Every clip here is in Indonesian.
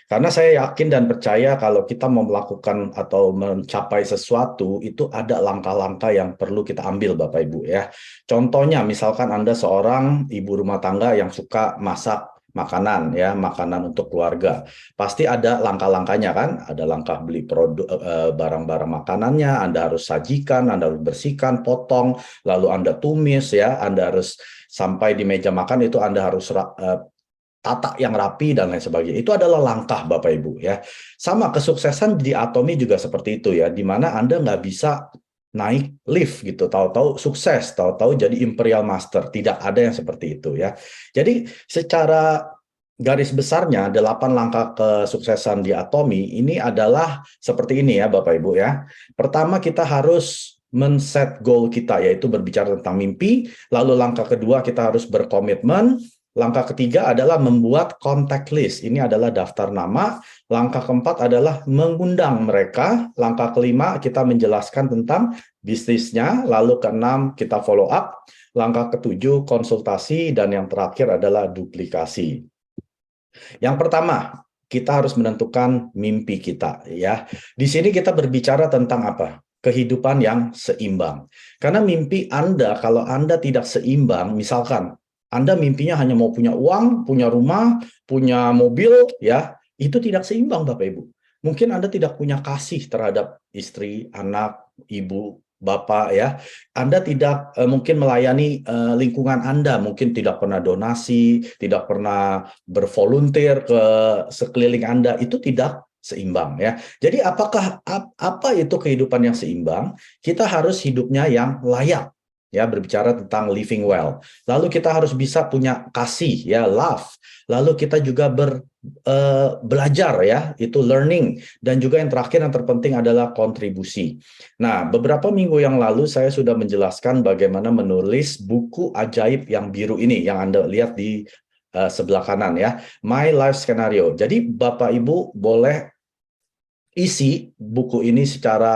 Karena saya yakin dan percaya kalau kita mau melakukan atau mencapai sesuatu, itu ada langkah-langkah yang perlu kita ambil, Bapak Ibu ya. Contohnya, misalkan Anda seorang ibu rumah tangga yang suka masak makanan ya, makanan untuk keluarga. Pasti ada langkah-langkahnya kan? Ada langkah beli produk barang-barang makanannya, Anda harus sajikan, Anda harus bersihkan, potong, lalu Anda tumis ya, Anda harus sampai di meja makan itu Anda harus tata yang rapi dan lain sebagainya. Itu adalah langkah Bapak Ibu ya. Sama kesuksesan di Atomi juga seperti itu ya, di mana Anda nggak bisa naik lift gitu, tahu-tahu sukses, tahu-tahu jadi Imperial Master. Tidak ada yang seperti itu ya. Jadi secara garis besarnya 8 langkah kesuksesan di Atomi ini adalah seperti ini ya Bapak Ibu ya. Pertama kita harus men-set goal kita, yaitu berbicara tentang mimpi. Lalu langkah kedua kita harus berkomitmen. Langkah ketiga adalah membuat contact list. Ini adalah daftar nama. Langkah keempat adalah mengundang mereka. Langkah kelima kita menjelaskan tentang bisnisnya. Lalu keenam kita follow up. Langkah ketujuh konsultasi. Dan yang terakhir adalah duplikasi. Yang pertama, kita harus menentukan mimpi kita ya. Di sini kita berbicara tentang apa? Kehidupan yang seimbang. Karena mimpi Anda, kalau Anda tidak seimbang, misalkan Anda mimpinya hanya mau punya uang, punya rumah, punya mobil, ya, itu tidak seimbang, Bapak Ibu. Mungkin Anda tidak punya kasih terhadap istri, anak, ibu, bapak, ya. Anda tidak mungkin melayani lingkungan Anda, mungkin tidak pernah donasi, tidak pernah bervolunteer ke sekeliling Anda, itu tidak seimbang ya. Jadi apakah apa itu kehidupan yang seimbang? Kita harus hidupnya yang layak ya, berbicara tentang living well. Lalu kita harus bisa punya kasih ya, love. Lalu kita juga belajar ya, itu learning, dan juga yang terakhir yang terpenting adalah kontribusi. Nah, beberapa minggu yang lalu saya sudah menjelaskan bagaimana menulis buku ajaib yang biru ini yang Anda lihat di sebelah kanan ya, My Life Scenario. Jadi Bapak Ibu boleh isi buku ini secara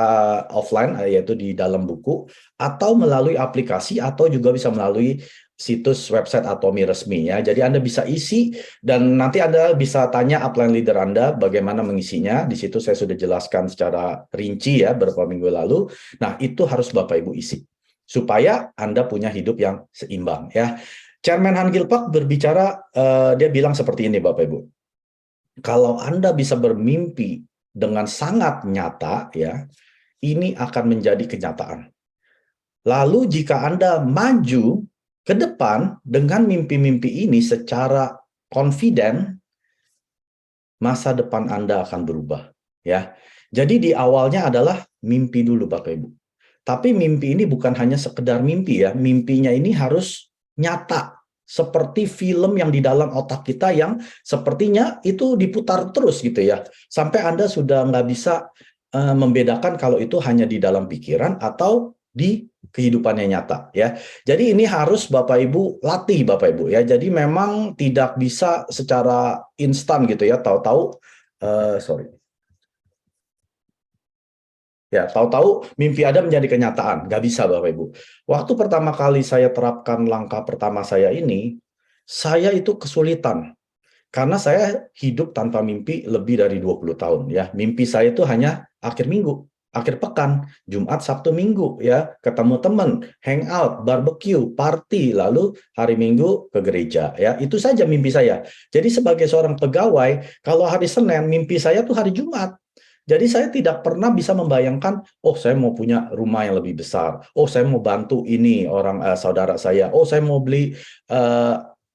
offline, yaitu di dalam buku, atau melalui aplikasi, atau juga bisa melalui situs website Atomi resmi ya. Jadi Anda bisa isi dan nanti Anda bisa tanya upline leader Anda bagaimana mengisinya. Di situ saya sudah jelaskan secara rinci ya beberapa minggu lalu. Nah, itu harus Bapak Ibu isi supaya Anda punya hidup yang seimbang ya. Chairman Han Gilpak berbicara, dia bilang seperti ini Bapak Ibu. Kalau Anda bisa bermimpi dengan sangat nyata ya, ini akan menjadi kenyataan. Lalu jika Anda maju ke depan dengan mimpi-mimpi ini secara confident, masa depan Anda akan berubah ya. Jadi di awalnya adalah mimpi dulu Bapak Ibu. Tapi mimpi ini bukan hanya sekedar mimpi ya, mimpinya ini harus nyata. Seperti film yang di dalam otak kita yang sepertinya itu diputar terus gitu ya. Sampai Anda sudah nggak bisa membedakan kalau itu hanya di dalam pikiran atau di kehidupannya nyata ya. Jadi ini harus Bapak Ibu latih Bapak Ibu ya. Jadi memang tidak bisa secara instan gitu ya. Tahu-tahu sorry. Ya, tahu-tahu mimpi Anda menjadi kenyataan. Nggak bisa, Bapak Ibu. Waktu pertama kali saya terapkan langkah pertama saya ini, saya itu kesulitan. Karena saya hidup tanpa mimpi lebih dari 20 tahun. Ya, mimpi saya itu hanya akhir minggu, akhir pekan, Jumat, Sabtu, Minggu. Ya, ketemu teman, hangout, barbecue, party, lalu hari Minggu ke gereja. Ya, itu saja mimpi saya. Jadi sebagai seorang pegawai, kalau hari Senin, mimpi saya tuh hari Jumat. Jadi saya tidak pernah bisa membayangkan, oh saya mau punya rumah yang lebih besar, oh saya mau bantu ini orang saudara saya, oh saya mau beli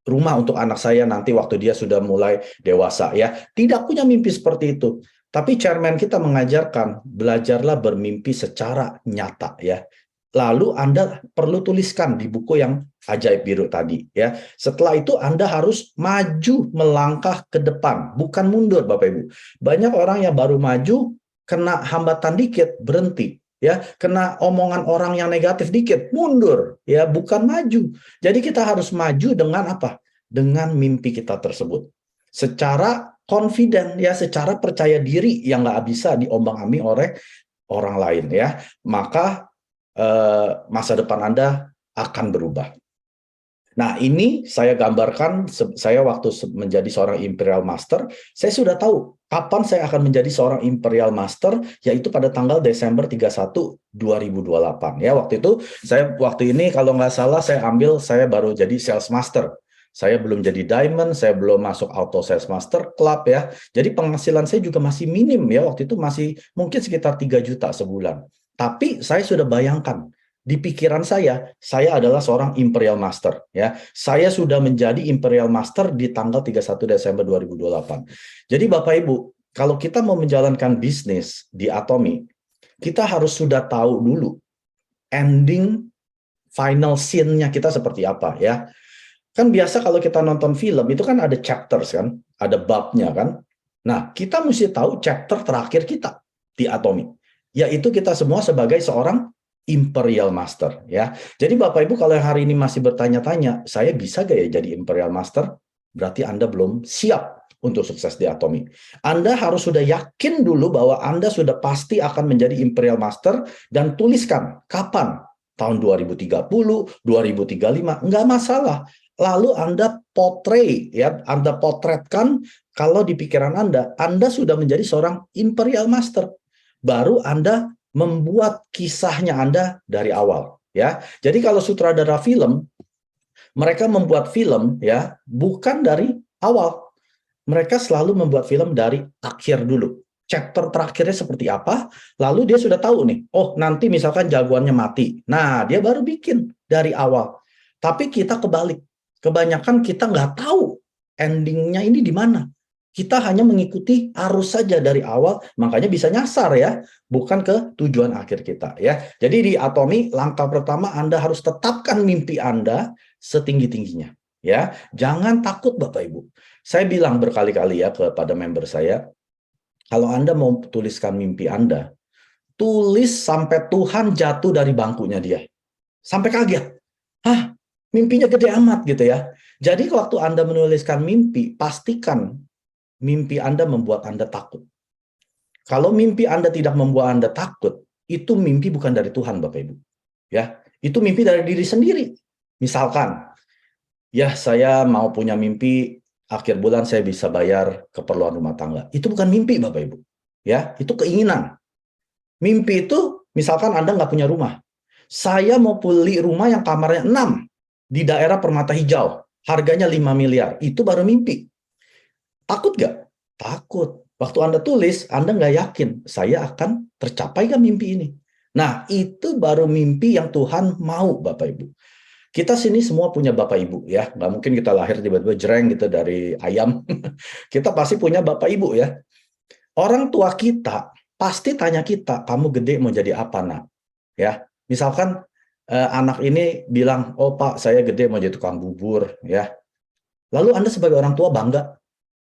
rumah untuk anak saya nanti waktu dia sudah mulai dewasa ya. Tidak punya mimpi seperti itu. Tapi chairman kita mengajarkan, belajarlah bermimpi secara nyata ya. Lalu Anda perlu tuliskan di buku yang ajaib biru tadi ya. Setelah itu Anda harus maju melangkah ke depan, bukan mundur Bapak Ibu. Banyak orang yang baru maju kena hambatan dikit berhenti ya, kena omongan orang yang negatif dikit mundur ya, bukan maju. Jadi kita harus maju dengan apa? Dengan mimpi kita tersebut. Secara confident ya, secara percaya diri yang nggak bisa diombang-ambing oleh orang lain ya. Maka masa depan Anda akan berubah. Nah, ini saya gambarkan, saya waktu menjadi seorang Imperial Master, saya sudah tahu kapan saya akan menjadi seorang Imperial Master, yaitu pada tanggal Desember 31, 2028. Ya, waktu ini kalau nggak salah saya baru jadi Sales Master. Saya belum jadi Diamond, saya belum masuk Auto Sales Master Club ya. Jadi penghasilan saya juga masih minim ya, waktu itu masih mungkin sekitar 3 juta sebulan. Tapi saya sudah bayangkan, di pikiran saya adalah seorang Imperial Master ya. Saya sudah menjadi Imperial Master di tanggal 31 Desember 2028. Jadi Bapak Ibu, kalau kita mau menjalankan bisnis di Atomy, kita harus sudah tahu dulu ending final scene-nya kita seperti apa ya. Kan biasa kalau kita nonton film itu kan ada chapters kan, ada babnya kan. Nah, kita mesti tahu chapter terakhir kita di Atomy, yaitu kita semua sebagai seorang Imperial Master ya. Jadi Bapak Ibu kalau hari ini masih bertanya-tanya, saya bisa gak ya jadi Imperial Master? Berarti Anda belum siap untuk sukses di Atomy. Anda harus sudah yakin dulu bahwa Anda sudah pasti akan menjadi Imperial Master dan tuliskan kapan? Tahun 2030, 2035, enggak masalah. Lalu Anda Anda potretkan kalau di pikiran Anda sudah menjadi seorang Imperial Master. Baru Anda membuat kisahnya Anda dari awal ya. Jadi kalau sutradara film, mereka membuat film ya bukan dari awal. Mereka selalu membuat film dari akhir dulu. Chapter terakhirnya seperti apa, lalu dia sudah tahu nih, oh nanti misalkan jagoannya mati. Nah, dia baru bikin dari awal. Tapi kita kebalik. Kebanyakan kita nggak tahu endingnya ini di mana. Kita hanya mengikuti arus saja dari awal, makanya bisa nyasar ya, bukan ke tujuan akhir kita ya. Jadi di Atomy, langkah pertama Anda harus tetapkan mimpi Anda setinggi-tingginya ya. Jangan takut Bapak Ibu. Saya bilang berkali-kali ya kepada member saya, kalau Anda mau tuliskan mimpi Anda, tulis sampai Tuhan jatuh dari bangkunya dia. Sampai kaget. Hah, mimpinya gede amat gitu ya. Jadi waktu Anda menuliskan mimpi, pastikan mimpi Anda membuat Anda takut. Kalau mimpi Anda tidak membuat Anda takut, itu mimpi bukan dari Tuhan, Bapak Ibu. Ya, itu mimpi dari diri sendiri. Misalkan, ya saya mau punya mimpi akhir bulan saya bisa bayar keperluan rumah tangga. Itu bukan mimpi, Bapak Ibu. Ya, itu keinginan. Mimpi itu, misalkan Anda nggak punya rumah. Saya mau beli rumah yang kamarnya 6 di daerah Permata Hijau. Harganya 5 miliar. Itu baru mimpi. Takut nggak? Takut. Waktu Anda tulis, Anda nggak yakin, saya akan tercapai nggak mimpi ini? Nah, itu baru mimpi yang Tuhan mau, Bapak Ibu. Kita sini semua punya Bapak Ibu, ya. Nggak mungkin kita lahir tiba-tiba jreng gitu dari ayam. Kita pasti punya Bapak Ibu, ya. Orang tua kita pasti tanya kita, kamu gede mau jadi apa, nak? Ya, misalkan anak ini bilang, oh Pak, saya gede mau jadi tukang bubur, ya. Lalu Anda sebagai orang tua bangga,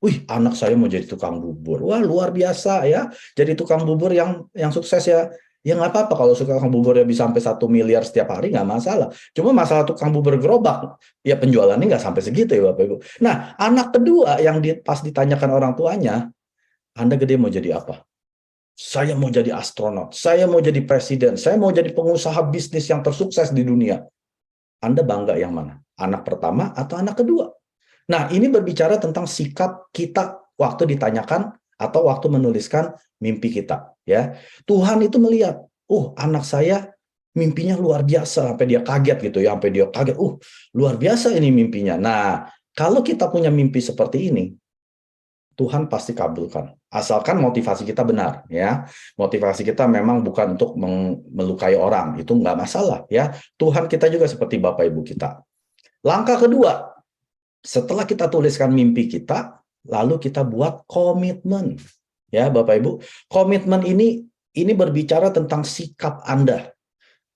wih, anak saya mau jadi tukang bubur. Wah, luar biasa ya. Jadi tukang bubur yang sukses ya. Ya nggak apa-apa kalau suka tukang bubur ya bisa sampai 1 miliar setiap hari, nggak masalah. Cuma masalah tukang bubur gerobak, ya penjualannya nggak sampai segitu ya Bapak Ibu. Nah, anak kedua yang pas ditanyakan orang tuanya, Anda gede mau jadi apa? Saya mau jadi astronot, saya mau jadi presiden, saya mau jadi pengusaha bisnis yang tersukses di dunia. Anda bangga yang mana? Anak pertama atau anak kedua? Nah, ini berbicara tentang sikap kita waktu ditanyakan atau waktu menuliskan mimpi kita, ya. Tuhan itu melihat, anak saya mimpinya luar biasa sampai dia kaget gitu ya, sampai dia kaget, luar biasa ini mimpinya. Nah, kalau kita punya mimpi seperti ini, Tuhan pasti kabulkan. Asalkan motivasi kita benar, ya. Motivasi kita memang bukan untuk melukai orang, itu nggak masalah, ya. Tuhan kita juga seperti Bapak Ibu kita. Langkah kedua, setelah kita tuliskan mimpi kita, lalu kita buat komitmen. Ya, Bapak Ibu, komitmen ini berbicara tentang sikap Anda.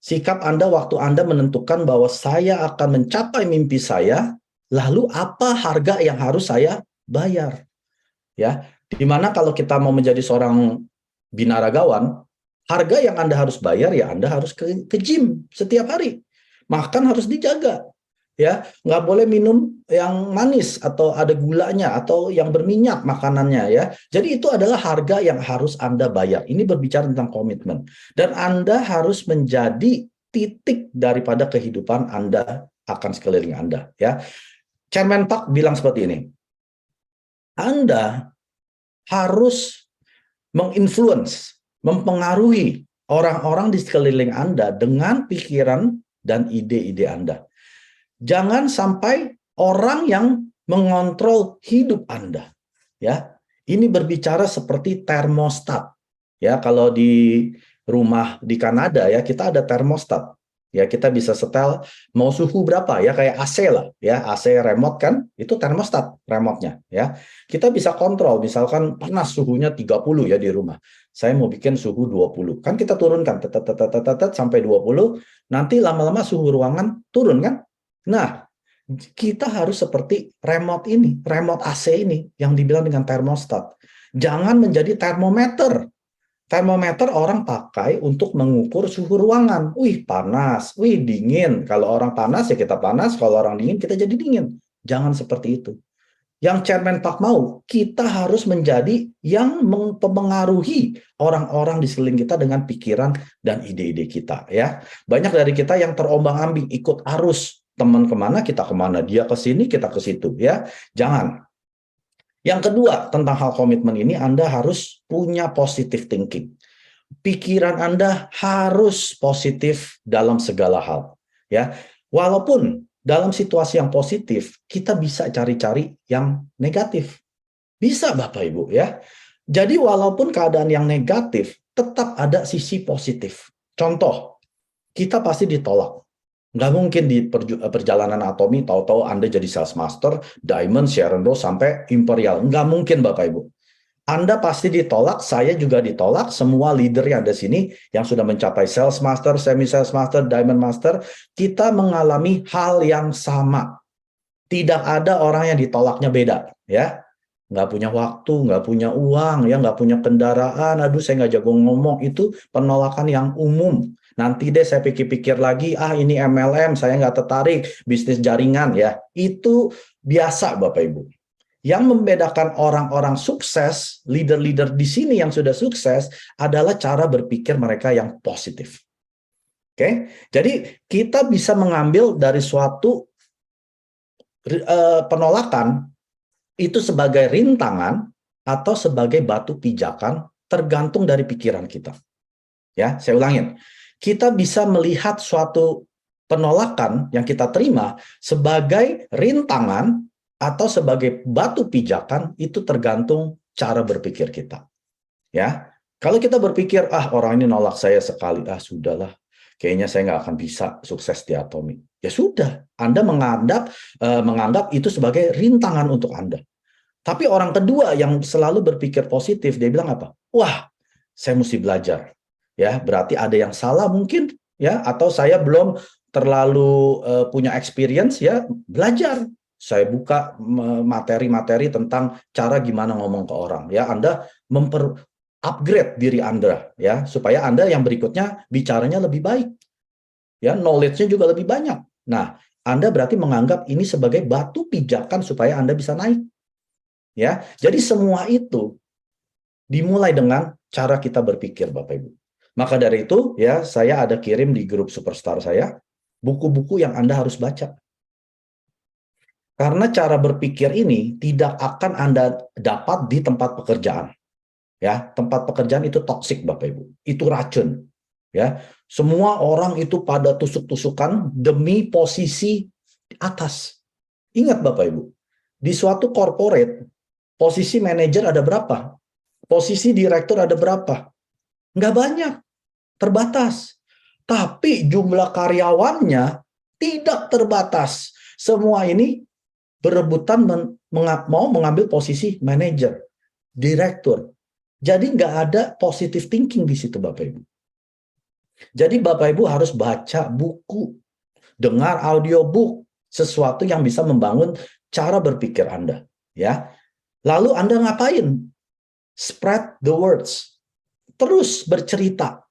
Sikap Anda waktu Anda menentukan bahwa saya akan mencapai mimpi saya, lalu apa harga yang harus saya bayar? Ya, dimana kalau kita mau menjadi seorang binaragawan, harga yang Anda harus bayar ya Anda harus ke gym setiap hari. Makan harus dijaga. Ya, nggak boleh minum yang manis atau ada gulanya atau yang berminyak makanannya ya. Jadi itu adalah harga yang harus Anda bayar. Ini berbicara tentang komitmen dan Anda harus menjadi titik daripada kehidupan Anda akan sekeliling Anda, ya. Chairman Park bilang seperti ini. Anda harus menginfluence, mempengaruhi orang-orang di sekeliling Anda dengan pikiran dan ide-ide Anda. Jangan sampai orang yang mengontrol hidup Anda. Ya, ini berbicara seperti termostat. Ya, kalau di rumah di Kanada ya, kita ada termostat. Ya, kita bisa setel mau suhu berapa ya, kayak AC lah ya, AC remote kan, itu termostat remote-nya ya. Kita bisa kontrol, misalkan panas suhunya 30 ya di rumah. Saya mau bikin suhu 20. Kan kita turunkan sampai 20, nanti lama-lama suhu ruangan turun kan? Nah, kita harus seperti remote ini, remote AC ini yang dibilang dengan termostat. Jangan menjadi termometer. Termometer orang pakai untuk mengukur suhu ruangan. Wih, panas. Wih, dingin. Kalau orang panas, ya kita panas. Kalau orang dingin, kita jadi dingin. Jangan seperti itu. Yang Chairman Park mau, kita harus menjadi yang mempengaruhi orang-orang di sekeliling kita dengan pikiran dan ide-ide kita. Ya, banyak dari kita yang terombang-ambing, ikut arus. Teman kemana, kita kemana. Dia ke sini, kita ke situ. Ya, jangan. Yang kedua, tentang hal komitmen ini, Anda harus punya positive thinking. Pikiran Anda harus positif dalam segala hal. Ya, walaupun dalam situasi yang positif, kita bisa cari-cari yang negatif. Bisa, Bapak Ibu, ya. Jadi walaupun keadaan yang negatif, tetap ada sisi positif. Contoh, kita pasti ditolak. Nggak mungkin di perjalanan Atomy, tahu-tahu Anda jadi sales master, Diamond, Sharon Rose, sampai Imperial. Nggak mungkin, Bapak Ibu. Anda pasti ditolak, saya juga ditolak, semua leader yang ada sini, yang sudah mencapai sales master, semi sales master, Diamond master, kita mengalami hal yang sama. Tidak ada orang yang ditolaknya beda, ya. Nggak punya waktu, nggak punya uang, ya, nggak punya kendaraan, aduh saya nggak jago ngomong, itu penolakan yang umum. Nanti deh saya pikir-pikir lagi, ini MLM, saya nggak tertarik, bisnis jaringan ya. Itu biasa Bapak Ibu. Yang membedakan orang-orang sukses, leader-leader di sini yang sudah sukses, adalah cara berpikir mereka yang positif. Oke, jadi kita bisa mengambil dari suatu penolakan, itu sebagai rintangan atau sebagai batu pijakan, tergantung dari pikiran kita. Ya, saya ulangin. Kita bisa melihat suatu penolakan yang kita terima sebagai rintangan atau sebagai batu pijakan, itu tergantung cara berpikir kita. Ya, kalau kita berpikir, orang ini nolak saya sekali, sudahlah, kayaknya saya nggak akan bisa sukses di Atomy. Ya sudah, Anda menganggap itu sebagai rintangan untuk Anda. Tapi orang kedua yang selalu berpikir positif, dia bilang apa? Wah, saya mesti belajar. Ya, berarti ada yang salah mungkin, ya, atau saya belum terlalu punya experience, ya, belajar. Saya buka materi-materi tentang cara gimana ngomong ke orang, ya. Anda upgrade diri Anda, ya, supaya Anda yang berikutnya bicaranya lebih baik, ya, knowledge-nya juga lebih banyak. Nah, Anda berarti menganggap ini sebagai batu pijakan supaya Anda bisa naik, ya. Jadi semua itu dimulai dengan cara kita berpikir, Bapak Ibu. Maka dari itu, ya, saya ada kirim di grup Superstar saya buku-buku yang Anda harus baca. Karena cara berpikir ini tidak akan Anda dapat di tempat pekerjaan. Ya, tempat pekerjaan itu toksik, Bapak Ibu. Itu racun. Ya, semua orang itu pada tusuk-tusukan demi posisi atas. Ingat Bapak Ibu, di suatu corporate, posisi manajer ada berapa? Posisi direktur ada berapa? Nggak banyak, terbatas. Tapi jumlah karyawannya tidak terbatas. Semua ini berebutan mau mengambil posisi manajer, direktur. Jadi nggak ada positive thinking di situ, Bapak Ibu. Jadi Bapak Ibu harus baca buku, dengar audiobook, sesuatu yang bisa membangun cara berpikir Anda. Ya, lalu Anda ngapain? Spread the words. Terus bercerita.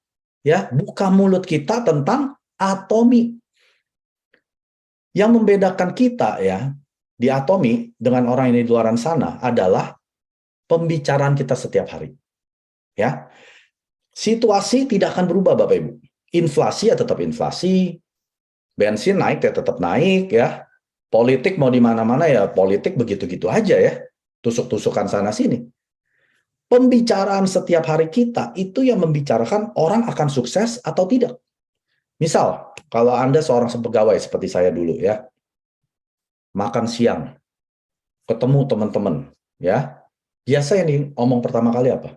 Ya, buka mulut kita tentang Atomy. Yang membedakan kita, ya, di Atomy dengan orang ini di luar sana adalah pembicaraan kita setiap hari. Ya, situasi tidak akan berubah, Bapak Ibu. Inflasi ya tetap inflasi, Bensin naik ya tetap naik ya. Politik mau di mana-mana ya politik begitu-gitu aja ya. Tusuk-tusukan sana sini. Pembicaraan setiap hari kita itu yang membicarakan orang akan sukses atau tidak. Misal, kalau Anda seorang pegawai seperti saya dulu ya, makan siang, ketemu teman-teman, ya, biasa yang diomong pertama kali apa?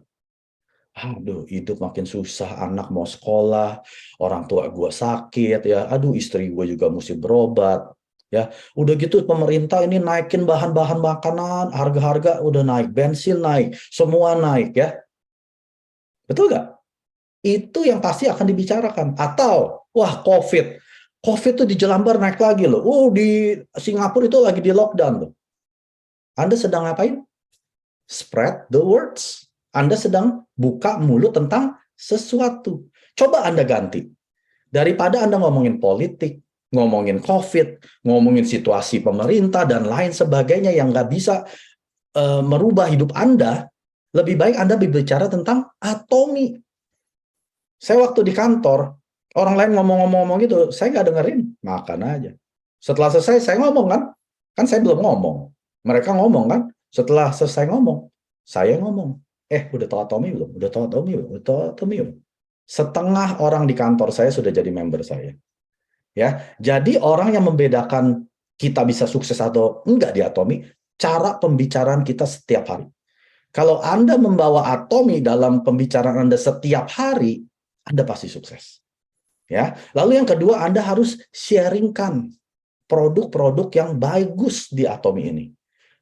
Aduh, hidup makin susah, anak mau sekolah, orang tua gue sakit, ya, aduh istri gue juga mesti berobat, ya, udah gitu pemerintah ini naikin bahan-bahan makanan, harga-harga udah naik, bensin naik, semua naik, ya, betul nggak? Itu yang pasti akan dibicarakan. Atau, wah COVID tuh di Jelambar naik lagi loh, di Singapura itu lagi di lockdown loh. Anda sedang ngapain? Spread the words. Anda sedang buka mulut tentang sesuatu. Coba Anda ganti. Daripada Anda ngomongin politik, ngomongin COVID, ngomongin situasi pemerintah, dan lain sebagainya yang nggak bisa merubah hidup Anda, lebih baik Anda berbicara tentang atomi. Saya waktu di kantor, orang lain ngomong-ngomong gitu, saya nggak dengerin, makan aja. Setelah selesai, saya ngomong kan saya belum ngomong. Mereka ngomong kan, setelah selesai ngomong, saya ngomong, udah tahu atomi belum? Udah tahu atomi belum? Udah tahu atomi belum? Setengah orang di kantor saya sudah jadi member saya. Ya, jadi orang yang membedakan kita bisa sukses atau enggak di atomi, cara pembicaraan kita setiap hari. Kalau Anda membawa atomi dalam pembicaraan Anda setiap hari, Anda pasti sukses. Ya, lalu yang kedua, Anda harus sharingkan produk-produk yang bagus di atomi ini.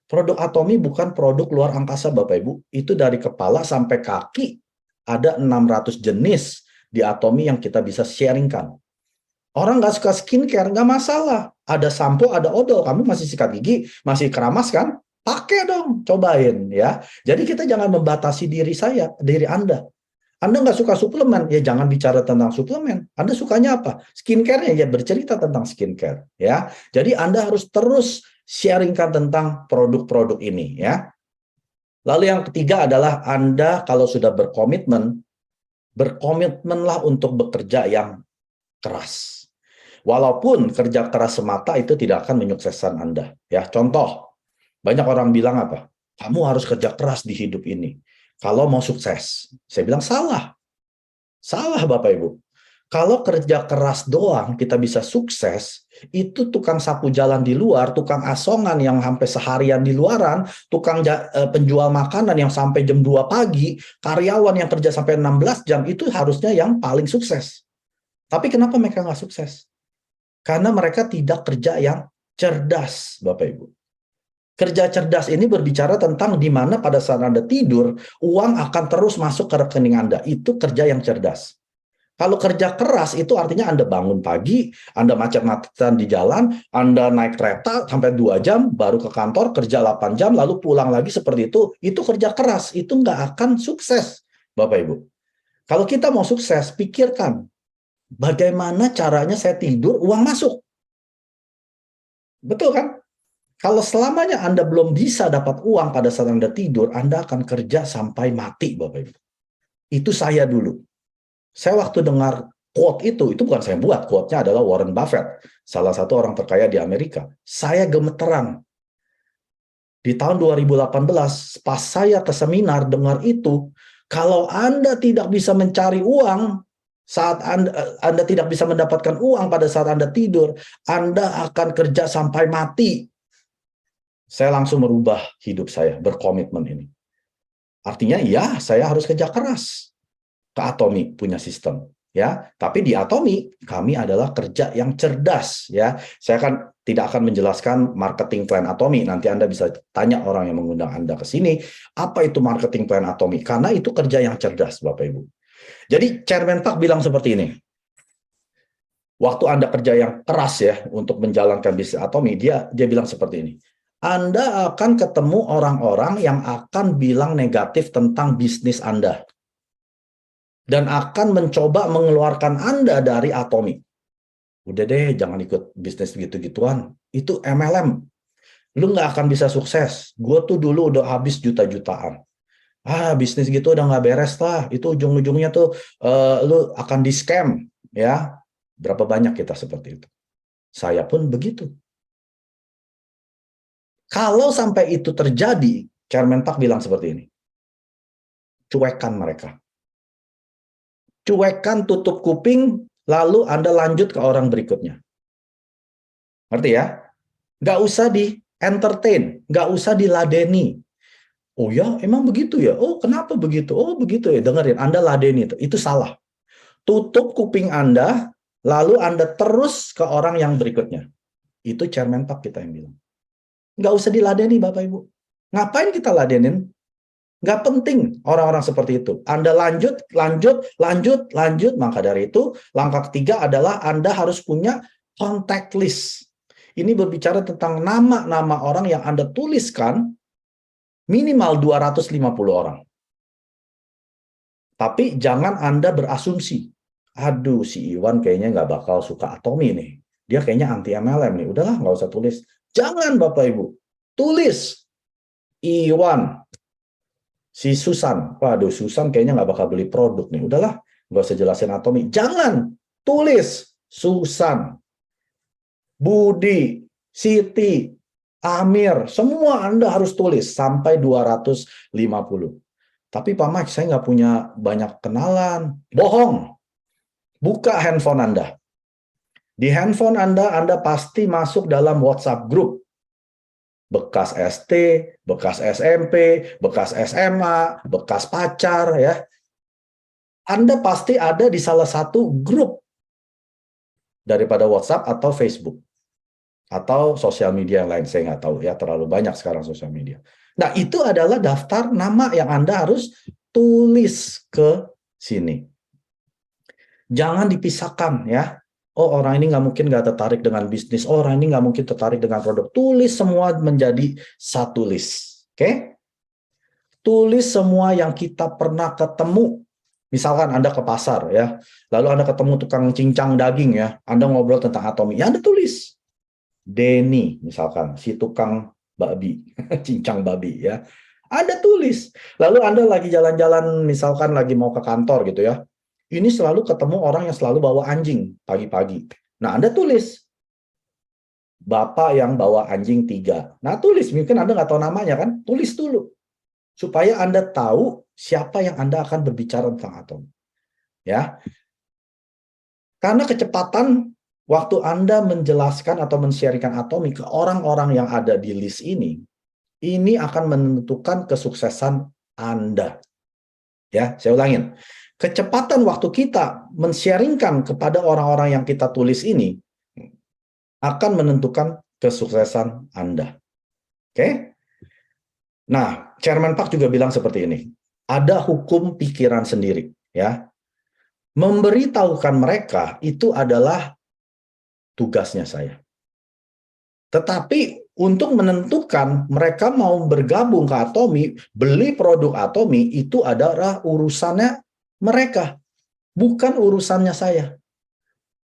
Produk atomi bukan produk luar angkasa, Bapak Ibu. Itu dari kepala sampai kaki ada 600 jenis di atomi yang kita bisa sharingkan. Orang nggak suka skincare, nggak masalah. Ada sampo, ada odol. Kamu masih sikat gigi, masih keramas kan? Pakai dong, cobain ya. Jadi kita jangan membatasi diri Anda. Anda nggak suka suplemen, ya jangan bicara tentang suplemen. Anda sukanya apa? Skincare-nya, ya bercerita tentang skincare. Ya, jadi Anda harus terus sharingkan tentang produk-produk ini. Ya. Lalu yang ketiga adalah Anda kalau sudah berkomitmenlah untuk bekerja yang keras. Walaupun kerja keras semata itu tidak akan menyukseskan Anda. Ya, contoh, banyak orang bilang apa? Kamu harus kerja keras di hidup ini kalau mau sukses. Saya bilang salah. Salah Bapak Ibu. Kalau kerja keras doang kita bisa sukses, itu tukang sapu jalan di luar, tukang asongan yang sampai seharian di luaran, tukang penjual makanan yang sampai jam 2 pagi, karyawan yang kerja sampai 16 jam, itu harusnya yang paling sukses. Tapi kenapa mereka nggak sukses? Karena mereka tidak kerja yang cerdas, Bapak Ibu. Kerja cerdas ini berbicara tentang di mana pada saat Anda tidur, uang akan terus masuk ke rekening Anda. Itu kerja yang cerdas. Kalau kerja keras itu artinya Anda bangun pagi, Anda macet-macetan di jalan, Anda naik kereta sampai 2 jam, baru ke kantor, kerja 8 jam, lalu pulang lagi seperti itu kerja keras. Itu nggak akan sukses, Bapak Ibu. Kalau kita mau sukses, pikirkan, bagaimana caranya saya tidur, uang masuk. Betul kan? Kalau selamanya Anda belum bisa dapat uang pada saat Anda tidur, Anda akan kerja sampai mati, Bapak Ibu. Itu saya dulu. Saya waktu dengar quote itu bukan saya buat, quote-nya adalah Warren Buffett, salah satu orang terkaya di Amerika. Saya gemeteran. Di tahun 2018, pas saya ke seminar dengar itu, kalau Anda tidak bisa mencari uang, saat Anda tidak bisa mendapatkan uang pada saat Anda tidur, Anda akan kerja sampai mati. Saya langsung merubah hidup saya, berkomitmen ini. Artinya ya, saya harus kerja keras. Ke Atomi punya sistem, ya. Tapi di Atomi kami adalah kerja yang cerdas, ya. Saya tidak akan menjelaskan marketing plan Atomi. Nanti Anda bisa tanya orang yang mengundang Anda ke sini, apa itu marketing plan Atomi? Karena itu kerja yang cerdas, Bapak Ibu. Jadi Chairman Tak bilang seperti ini. Waktu Anda kerja yang keras ya untuk menjalankan bisnis Atomi, dia bilang seperti ini. Anda akan ketemu orang-orang yang akan bilang negatif tentang bisnis Anda. Dan akan mencoba mengeluarkan Anda dari Atomi. Udah deh, jangan ikut bisnis gitu-gituan. Itu MLM. Lu nggak akan bisa sukses. Gue tuh dulu udah habis juta-jutaan. Bisnis gitu udah nggak beres lah. Itu ujung-ujungnya tuh lu akan di-scam. Ya, berapa banyak kita seperti itu. Saya pun begitu. Kalau sampai itu terjadi, Chairman Park bilang seperti ini. Cuekkan mereka. Cuekkan, tutup kuping, lalu Anda lanjut ke orang berikutnya. Ngerti ya? Nggak usah di-entertain, nggak usah diladeni. Oh ya, emang begitu ya? Oh, kenapa begitu? Oh, begitu ya. Dengerin, Anda ladeni itu. Itu salah. Tutup kuping Anda, lalu Anda terus ke orang yang berikutnya. Itu Chairman Park kita yang bilang. Nggak usah diladeni, Bapak Ibu. Ngapain kita ladenin? Nggak penting orang-orang seperti itu. Anda lanjut, lanjut, lanjut, lanjut. Maka dari itu, langkah ketiga adalah Anda harus punya contact list. Ini berbicara tentang nama-nama orang yang Anda tuliskan minimal 250 orang. Tapi jangan Anda berasumsi. Aduh, si Iwan kayaknya nggak bakal suka Atomi nih. Dia kayaknya anti MLM nih. Udahlah, nggak usah tulis. Jangan, Bapak Ibu. Tulis. Iwan. Si Susan. Waduh, Susan kayaknya nggak bakal beli produk nih. Udahlah, nggak usah jelasin Atomi. Jangan. Tulis. Susan. Budi. Siti. Amir. Semua Anda harus tulis. Sampai 250. Tapi Pak Mike, saya nggak punya banyak kenalan. Bohong. Buka handphone Anda. Di handphone Anda pasti masuk dalam WhatsApp group. Bekas ST, bekas SMP, bekas SMA, bekas pacar, ya. Anda pasti ada di salah satu grup daripada WhatsApp atau Facebook. Atau sosial media yang lain, saya nggak tahu ya, terlalu banyak sekarang sosial media. Nah, itu adalah daftar nama yang Anda harus tulis ke sini. Jangan dipisahkan ya. Oh, orang ini nggak mungkin nggak tertarik dengan bisnis. Oh, orang ini nggak mungkin tertarik dengan produk. Tulis semua menjadi satu list. Oke? Tulis semua yang kita pernah ketemu. Misalkan Anda ke pasar ya, lalu Anda ketemu tukang cincang daging ya, Anda ngobrol tentang Atomi, ya Anda tulis. Denny misalkan, si tukang babi, cincang babi ya. Anda tulis. Lalu Anda lagi jalan-jalan, misalkan lagi mau ke kantor gitu ya. Ini selalu ketemu orang yang selalu bawa anjing pagi-pagi. Nah, Anda tulis. Bapak yang bawa anjing 3. Nah, tulis. Mungkin Anda nggak tahu namanya kan? Tulis dulu. Supaya Anda tahu siapa yang Anda akan berbicara tentang Atomi. Ya. Karena kecepatan waktu Anda menjelaskan atau men-sharingkan Atomi ke orang-orang yang ada di list ini akan menentukan kesuksesan Anda. Ya, saya ulangin. Kecepatan waktu kita men-sharingkan kepada orang-orang yang kita tulis ini akan menentukan kesuksesan Anda. Oke? Nah, Chairman Park juga bilang seperti ini. Ada hukum pikiran sendiri, ya. Memberitahukan mereka itu adalah tugasnya saya. Tetapi untuk menentukan mereka mau bergabung ke Atomi, beli produk Atomi, itu adalah urusannya mereka, bukan urusannya saya.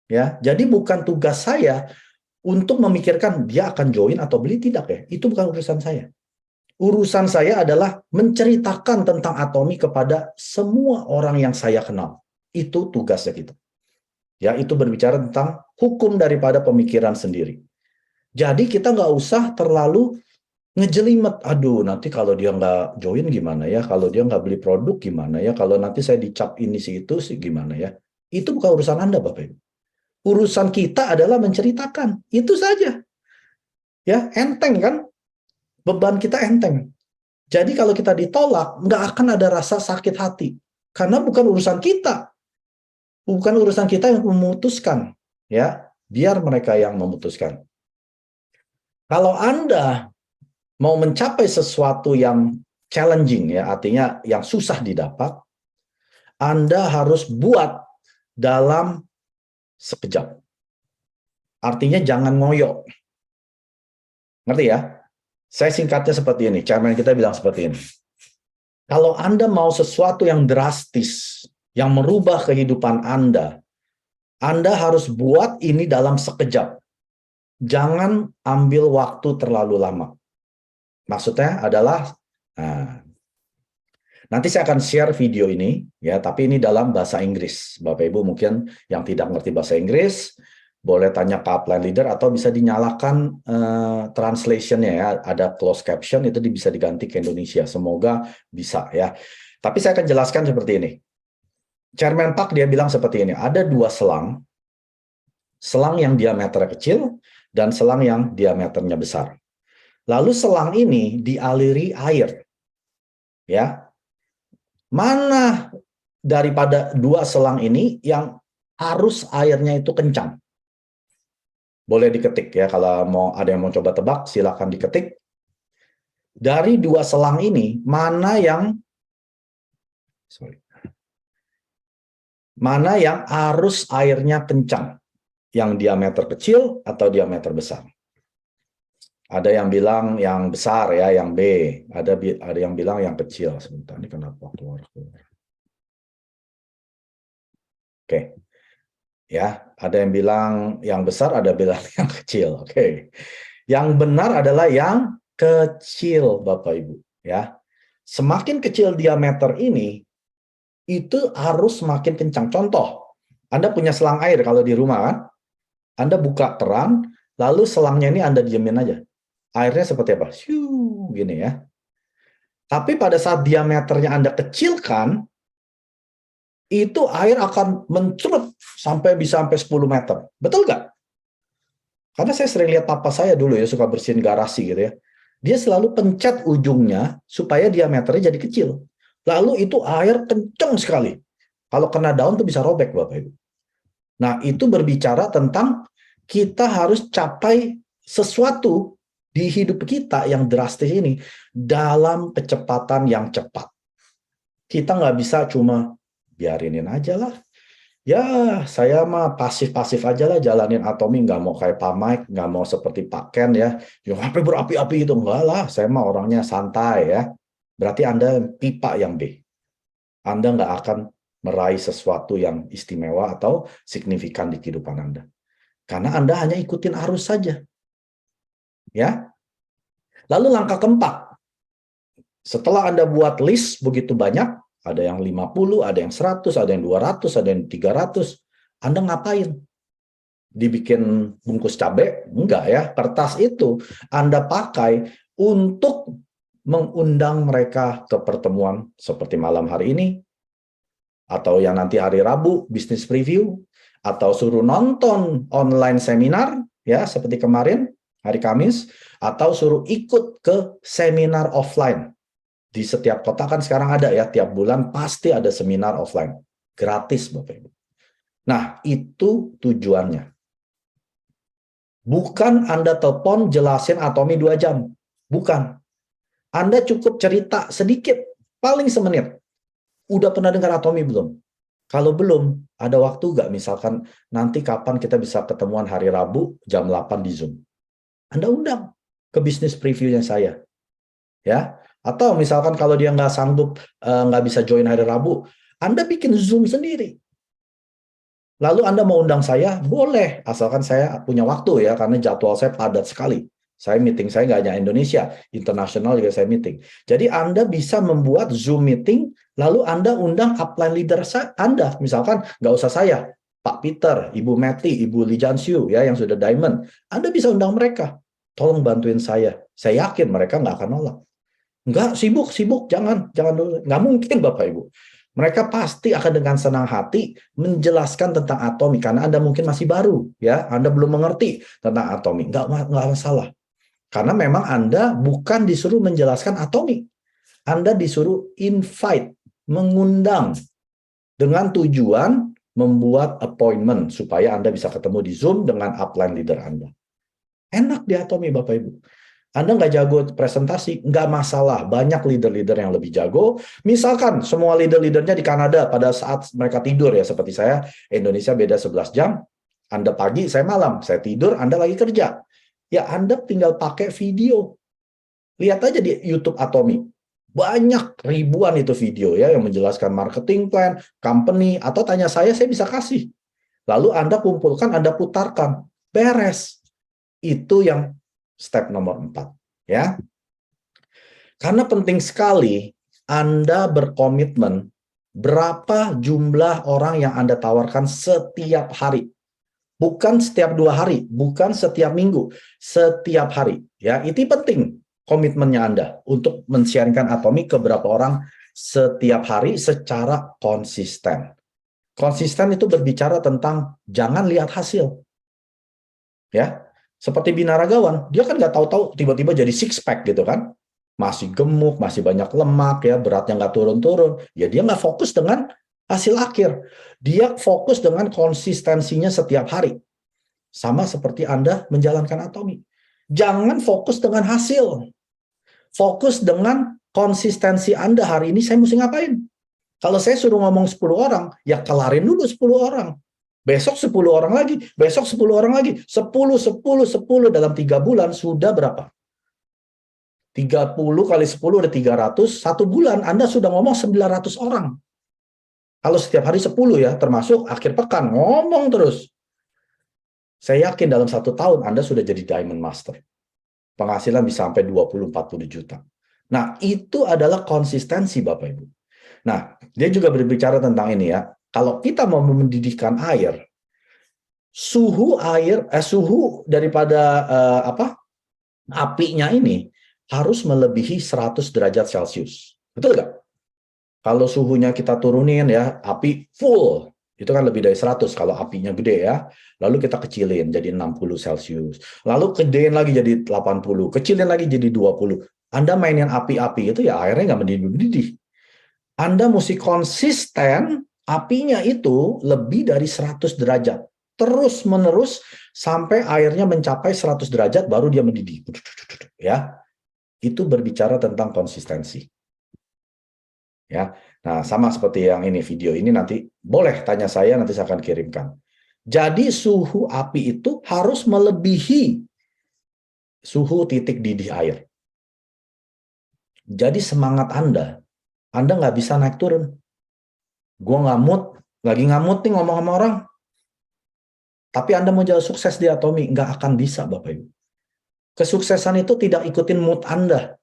Ya, jadi bukan tugas saya untuk memikirkan dia akan join atau beli, tidak ya. Itu bukan urusan saya. Urusan saya adalah menceritakan tentang Atomi kepada semua orang yang saya kenal. Itu tugasnya kita. Ya, itu berbicara tentang hukum daripada pemikiran sendiri. Jadi kita nggak usah terlalu ngejelimet. Aduh, nanti kalau dia nggak join gimana ya? Kalau dia nggak beli produk gimana ya? Kalau nanti saya dicap ini sih itu sih gimana ya? Itu bukan urusan Anda, Bapak Ibu. Urusan kita adalah menceritakan. Itu saja. Ya, enteng kan? Beban kita enteng. Jadi kalau kita ditolak, nggak akan ada rasa sakit hati. Karena bukan urusan kita. Bukan urusan kita yang memutuskan. Ya, biar mereka yang memutuskan. Kalau Anda mau mencapai sesuatu yang challenging, ya, artinya yang susah didapat, Anda harus buat dalam sekejap. Artinya jangan ngoyo. Ngerti ya? Saya singkatnya seperti ini. Chairman kita bilang seperti ini. Kalau Anda mau sesuatu yang drastis, yang merubah kehidupan Anda harus buat ini dalam sekejap. Jangan ambil waktu terlalu lama. Maksudnya adalah, nanti saya akan share video ini, ya, tapi ini dalam bahasa Inggris. Bapak Ibu mungkin yang tidak ngerti bahasa Inggris, boleh tanya ke upline leader atau bisa dinyalakan translationnya ya, ada closed caption itu bisa diganti ke Indonesia. Semoga bisa ya. Tapi saya akan jelaskan seperti ini. Chairman Park dia bilang seperti ini, ada dua selang yang diameternya kecil dan selang yang diameternya besar. Lalu selang ini dialiri air. Ya. Mana daripada dua selang ini yang arus airnya itu kencang? Boleh diketik ya, kalau ada yang mau coba tebak, silakan diketik. Dari dua selang ini, mana yang arus airnya kencang? Yang diameter kecil atau diameter besar? Ada yang bilang yang besar ya, yang B. Ada yang bilang yang kecil. Sebentar, ini kenapa keluar? Oke. Ya, ada yang bilang yang besar, ada bilang yang kecil. Oke. Yang benar adalah yang kecil, Bapak Ibu, ya. Semakin kecil diameter ini, itu arus semakin kencang. Contoh, Anda punya selang air kalau di rumah kan? Anda buka keran, lalu selangnya ini Anda diemin aja. Airnya seperti apa? Shoo, gini ya. Tapi pada saat diameternya Anda kecilkan, itu air akan mencelup bisa sampai 10 meter. Betul nggak? Karena saya sering lihat papa saya dulu ya, suka bersihin garasi gitu ya. Dia selalu pencet ujungnya supaya diameternya jadi kecil. Lalu itu air kencang sekali. Kalau kena daun tuh bisa robek, Bapak Ibu. Nah, itu berbicara tentang kita harus capai sesuatu di hidup kita yang drastis ini dalam kecepatan yang cepat. Kita nggak bisa cuma biarinin aja lah. Ya, saya mah pasif-pasif aja lah jalanin Atomi, nggak mau kayak Pak Mike, nggak mau seperti Pak Ken ya, yang sampai berapi-api itu, enggak lah, saya mah orangnya santai ya. Berarti Anda pipa yang B. Anda nggak akan meraih sesuatu yang istimewa atau signifikan di kehidupan Anda. Karena Anda hanya ikutin arus saja. Ya. Lalu langkah keempat, setelah Anda buat list begitu banyak, ada yang 50, ada yang 100, ada yang 200, ada yang 300. Anda ngapain? Dibikin bungkus cabai? Enggak ya. Kertas itu Anda pakai untuk mengundang mereka ke pertemuan seperti malam hari ini, atau yang nanti hari Rabu, bisnis preview, atau suruh nonton online seminar, ya seperti kemarin, hari Kamis, atau suruh ikut ke seminar offline. Di setiap kota kan sekarang ada ya, tiap bulan pasti ada seminar offline. Gratis, Bapak Ibu. Nah, itu tujuannya. Bukan Anda telepon jelasin Atomi 2 jam. Bukan. Anda cukup cerita sedikit, paling semenit. Udah pernah dengar Atomi belum? Kalau belum, ada waktu nggak misalkan nanti kapan kita bisa ketemuan hari Rabu jam 8 di Zoom? Anda undang ke bisnis previewnya saya. Ya, atau misalkan kalau dia nggak sanggup, nggak bisa join hari Rabu, Anda bikin Zoom sendiri. Lalu Anda mau undang saya, boleh, asalkan saya punya waktu ya, karena jadwal saya padat sekali. Saya meeting saya nggak hanya Indonesia, internasional juga saya meeting. Jadi Anda bisa membuat Zoom meeting, lalu Anda undang upline leader Anda, misalkan nggak usah saya, Pak Peter, Ibu Meti, Ibu Lee Jansyu, ya yang sudah diamond, Anda bisa undang mereka. Tolong bantuin saya yakin mereka nggak akan nolak. Enggak, sibuk, jangan dulu. Nggak mungkin, Bapak Ibu. Mereka pasti akan dengan senang hati menjelaskan tentang Atomi, karena Anda mungkin masih baru, ya, Anda belum mengerti tentang Atomi. Nggak masalah. Karena memang Anda bukan disuruh menjelaskan Atomi. Anda disuruh invite, mengundang, dengan tujuan membuat appointment, supaya Anda bisa ketemu di Zoom dengan upline leader Anda. Enak di Atomi, Bapak Ibu. Anda nggak jago presentasi, nggak masalah. Banyak leader-leader yang lebih jago. Misalkan semua leader-leadernya di Kanada pada saat mereka tidur ya, seperti saya, Indonesia beda 11 jam. Anda pagi, saya malam. Saya tidur, Anda lagi kerja. Ya Anda tinggal pakai video. Lihat aja di YouTube Atomi. Banyak ribuan itu video ya yang menjelaskan marketing plan, company, atau tanya saya bisa kasih. Lalu Anda kumpulkan, Anda putarkan. Beres. Itu yang step nomor 4, ya. Karena penting sekali Anda berkomitmen berapa jumlah orang yang Anda tawarkan setiap hari. Bukan setiap 2 hari, bukan setiap minggu, setiap hari. Ya, itu penting komitmennya Anda untuk men-sharingkan Atomi ke beberapa orang setiap hari secara konsisten. Konsisten itu berbicara tentang jangan lihat hasil. Ya, seperti binaragawan, dia kan nggak tahu-tahu tiba-tiba jadi six pack gitu kan, masih gemuk, masih banyak lemak ya, beratnya nggak turun-turun, ya dia nggak fokus dengan hasil akhir, dia fokus dengan konsistensinya setiap hari, sama seperti Anda menjalankan Atomi. Jangan fokus dengan hasil, fokus dengan konsistensi Anda. Hari ini saya mesti ngapain? Kalau saya suruh ngomong 10 orang, ya kelarin dulu 10 orang. Besok 10 orang lagi, besok 10 orang lagi. 10 dalam 3 bulan sudah berapa? 30 kali 10 udah 300, 1 bulan Anda sudah ngomong 900 orang. Kalau setiap hari 10 ya, termasuk akhir pekan, ngomong terus. Saya yakin dalam 1 tahun Anda sudah jadi Diamond Master. Penghasilan bisa sampai 20-40 juta. Nah, itu adalah konsistensi Bapak Ibu. Nah, dia juga berbicara tentang ini ya. Kalau kita mau mendidihkan air, suhu daripada apinya ini harus melebihi 100 derajat Celcius. Betul nggak? Kalau suhunya kita turunin ya, api full. Itu kan lebih dari 100 kalau apinya gede ya. Lalu kita kecilin jadi 60 Celcius. Lalu gedein lagi jadi 80, kecilin lagi jadi 20. Anda mainin api-api itu ya airnya nggak mendidih-mendidih. Anda mesti konsisten, apinya itu lebih dari 100 derajat. Terus-menerus sampai airnya mencapai 100 derajat baru dia mendidih. Ya, itu berbicara tentang konsistensi. Ya, nah sama seperti yang ini video ini nanti boleh tanya saya, nanti saya akan kirimkan. Jadi suhu api itu harus melebihi suhu titik didih air. Jadi semangat Anda nggak bisa naik turun. Gue lagi ngamut nih ngomong sama orang. Tapi Anda mau jadi sukses di Atomi, nggak akan bisa Bapak Ibu. Kesuksesan itu tidak ikutin mood Anda.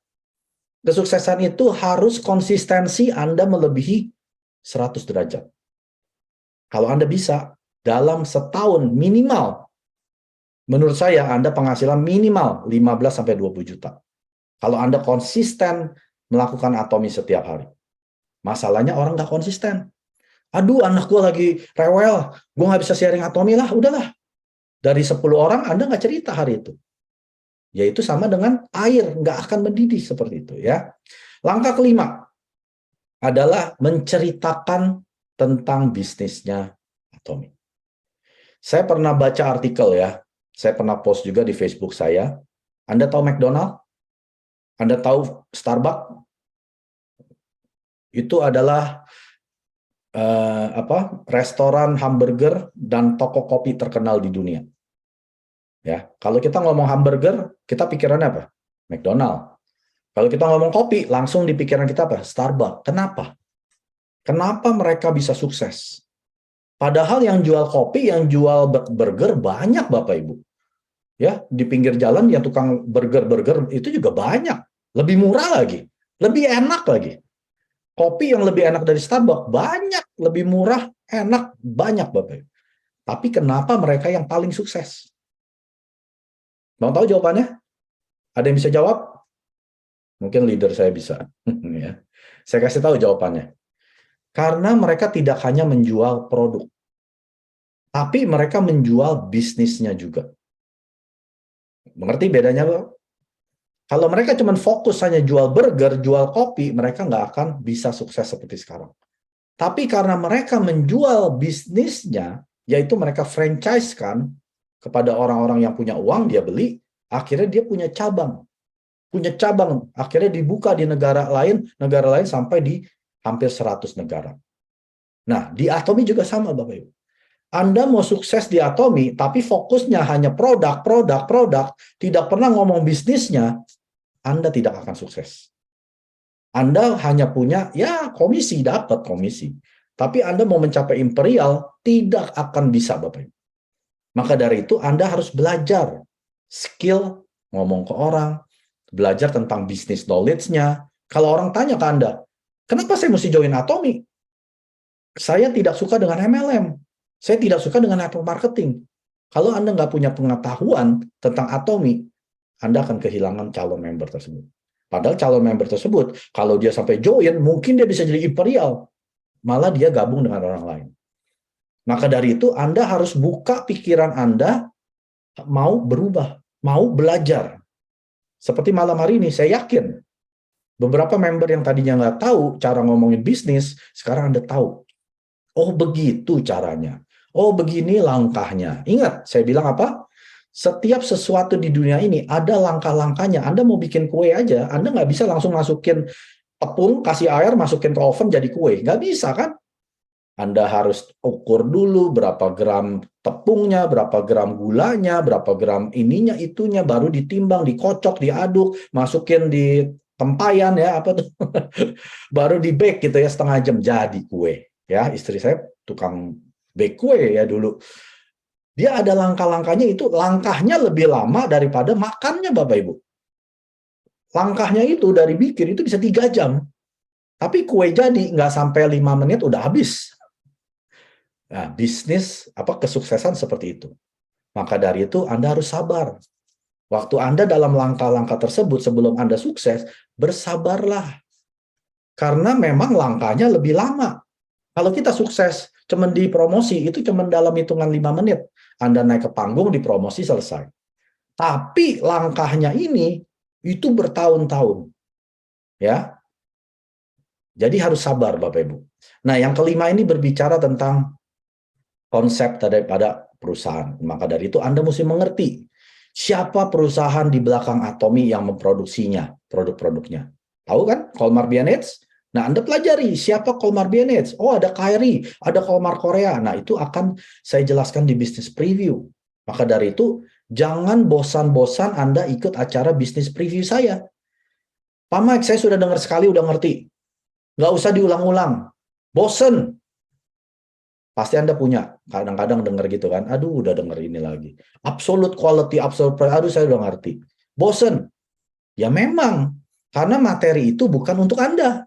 Kesuksesan itu harus konsistensi Anda melebihi 100 derajat. Kalau Anda bisa, dalam setahun minimal, menurut saya Anda penghasilan minimal 15-20 juta. Kalau Anda konsisten melakukan Atomi setiap hari. Masalahnya orang nggak konsisten. Aduh, anak gue lagi rewel, gue nggak bisa sharing Atomi lah, udahlah. Dari 10 orang, Anda nggak cerita hari itu. Yaitu sama dengan air, nggak akan mendidih seperti itu ya. Langkah kelima adalah menceritakan tentang bisnisnya Atomi. Saya pernah baca artikel ya, saya pernah post juga di Facebook saya. Anda tahu McDonald? Anda tahu Starbucks? Itu adalah restoran hamburger dan toko kopi terkenal di dunia. Ya, kalau kita ngomong hamburger, kita pikirannya apa? McDonald. Kalau kita ngomong kopi, langsung di pikiran kita apa? Starbucks. Kenapa? Kenapa mereka bisa sukses? Padahal yang jual kopi, yang jual burger banyak Bapak Ibu. Ya, di pinggir jalan yang tukang burger itu juga banyak. Lebih murah lagi, lebih enak lagi. Kopi yang lebih enak dari Starbucks banyak, lebih murah, enak, banyak Bapak Ibu. Tapi kenapa mereka yang paling sukses? Mau tahu jawabannya? Ada yang bisa jawab? Mungkin leader saya bisa. Ya. Saya kasih tahu jawabannya. Karena mereka tidak hanya menjual produk, tapi mereka menjual bisnisnya juga. Mengerti bedanya, Bang? Kalau mereka cuma fokus hanya jual burger, jual kopi, mereka nggak akan bisa sukses seperti sekarang. Tapi karena mereka menjual bisnisnya, yaitu mereka franchise-kan kepada orang-orang yang punya uang, dia beli, akhirnya dia punya cabang. Akhirnya dibuka di negara lain sampai di hampir 100 negara. Nah, di Atomi juga sama, Bapak Ibu. Anda mau sukses di Atomi, tapi fokusnya hanya produk, tidak pernah ngomong bisnisnya, Anda tidak akan sukses. Anda hanya punya, ya komisi, dapat komisi. Tapi Anda mau mencapai imperial, tidak akan bisa, Bapak Ibu. Maka dari itu, Anda harus belajar skill, ngomong ke orang, belajar tentang bisnis knowledge-nya. Kalau orang tanya ke Anda, kenapa saya mesti join Atomi? Saya tidak suka dengan MLM. Saya tidak suka dengan network marketing. Kalau Anda nggak punya pengetahuan tentang Atomi, Anda akan kehilangan calon member tersebut. Padahal calon member tersebut, kalau dia sampai join, mungkin dia bisa jadi imperial. Malah dia gabung dengan orang lain. Maka dari itu, Anda harus buka pikiran Anda, mau berubah, mau belajar. Seperti malam hari ini, saya yakin, beberapa member yang tadinya nggak tahu cara ngomongin bisnis, sekarang Anda tahu. Oh, begitu caranya. Oh, begini langkahnya. Ingat, saya bilang apa? Setiap sesuatu di dunia ini ada langkah-langkahnya. Anda mau bikin kue aja, Anda nggak bisa langsung masukin tepung, kasih air, masukin ke oven jadi kue. Nggak bisa kan? Anda harus ukur dulu berapa gram tepungnya, berapa gram gulanya, berapa gram ininya, itunya, baru ditimbang, dikocok, diaduk, masukin di tempayan ya, apa tuh? Baru di bake gitu ya, setengah jam jadi kue. Ya, istri saya tukang bake kue ya dulu. Dia ada langkah-langkahnya, itu langkahnya lebih lama daripada makannya Bapak Ibu. Langkahnya itu dari bikin itu bisa 3 jam. Tapi kue jadi nggak sampai 5 menit udah habis. Nah, bisnis kesuksesan seperti itu. Maka dari itu Anda harus sabar. Waktu Anda dalam langkah-langkah tersebut sebelum Anda sukses, bersabarlah. Karena memang langkahnya lebih lama. Kalau kita sukses, cuman di promosi, itu cuman dalam hitungan 5 menit. Anda naik ke panggung, di promosi, selesai. Tapi langkahnya ini, itu bertahun-tahun. Ya. Jadi harus sabar, Bapak Ibu. Nah, yang kelima ini berbicara tentang konsep daripada perusahaan. Maka dari itu Anda mesti mengerti siapa perusahaan di belakang Atomi yang memproduksinya, produk-produknya. Tahu kan? Colmar B&H? Nah, Anda pelajari siapa Colmar B&H. Oh, ada Kyrie, ada Colmar Korea. Nah, itu akan saya jelaskan di bisnis preview. Maka dari itu, jangan bosan-bosan Anda ikut acara bisnis preview saya. Pak Mike, saya sudah dengar sekali, udah ngerti. Nggak usah diulang-ulang. Bosen. Pasti Anda punya. Kadang-kadang dengar gitu kan. Aduh, udah denger ini lagi. Absolute quality, absolute price. Aduh, saya udah ngerti. Bosen. Ya memang. Karena materi itu bukan untuk Anda.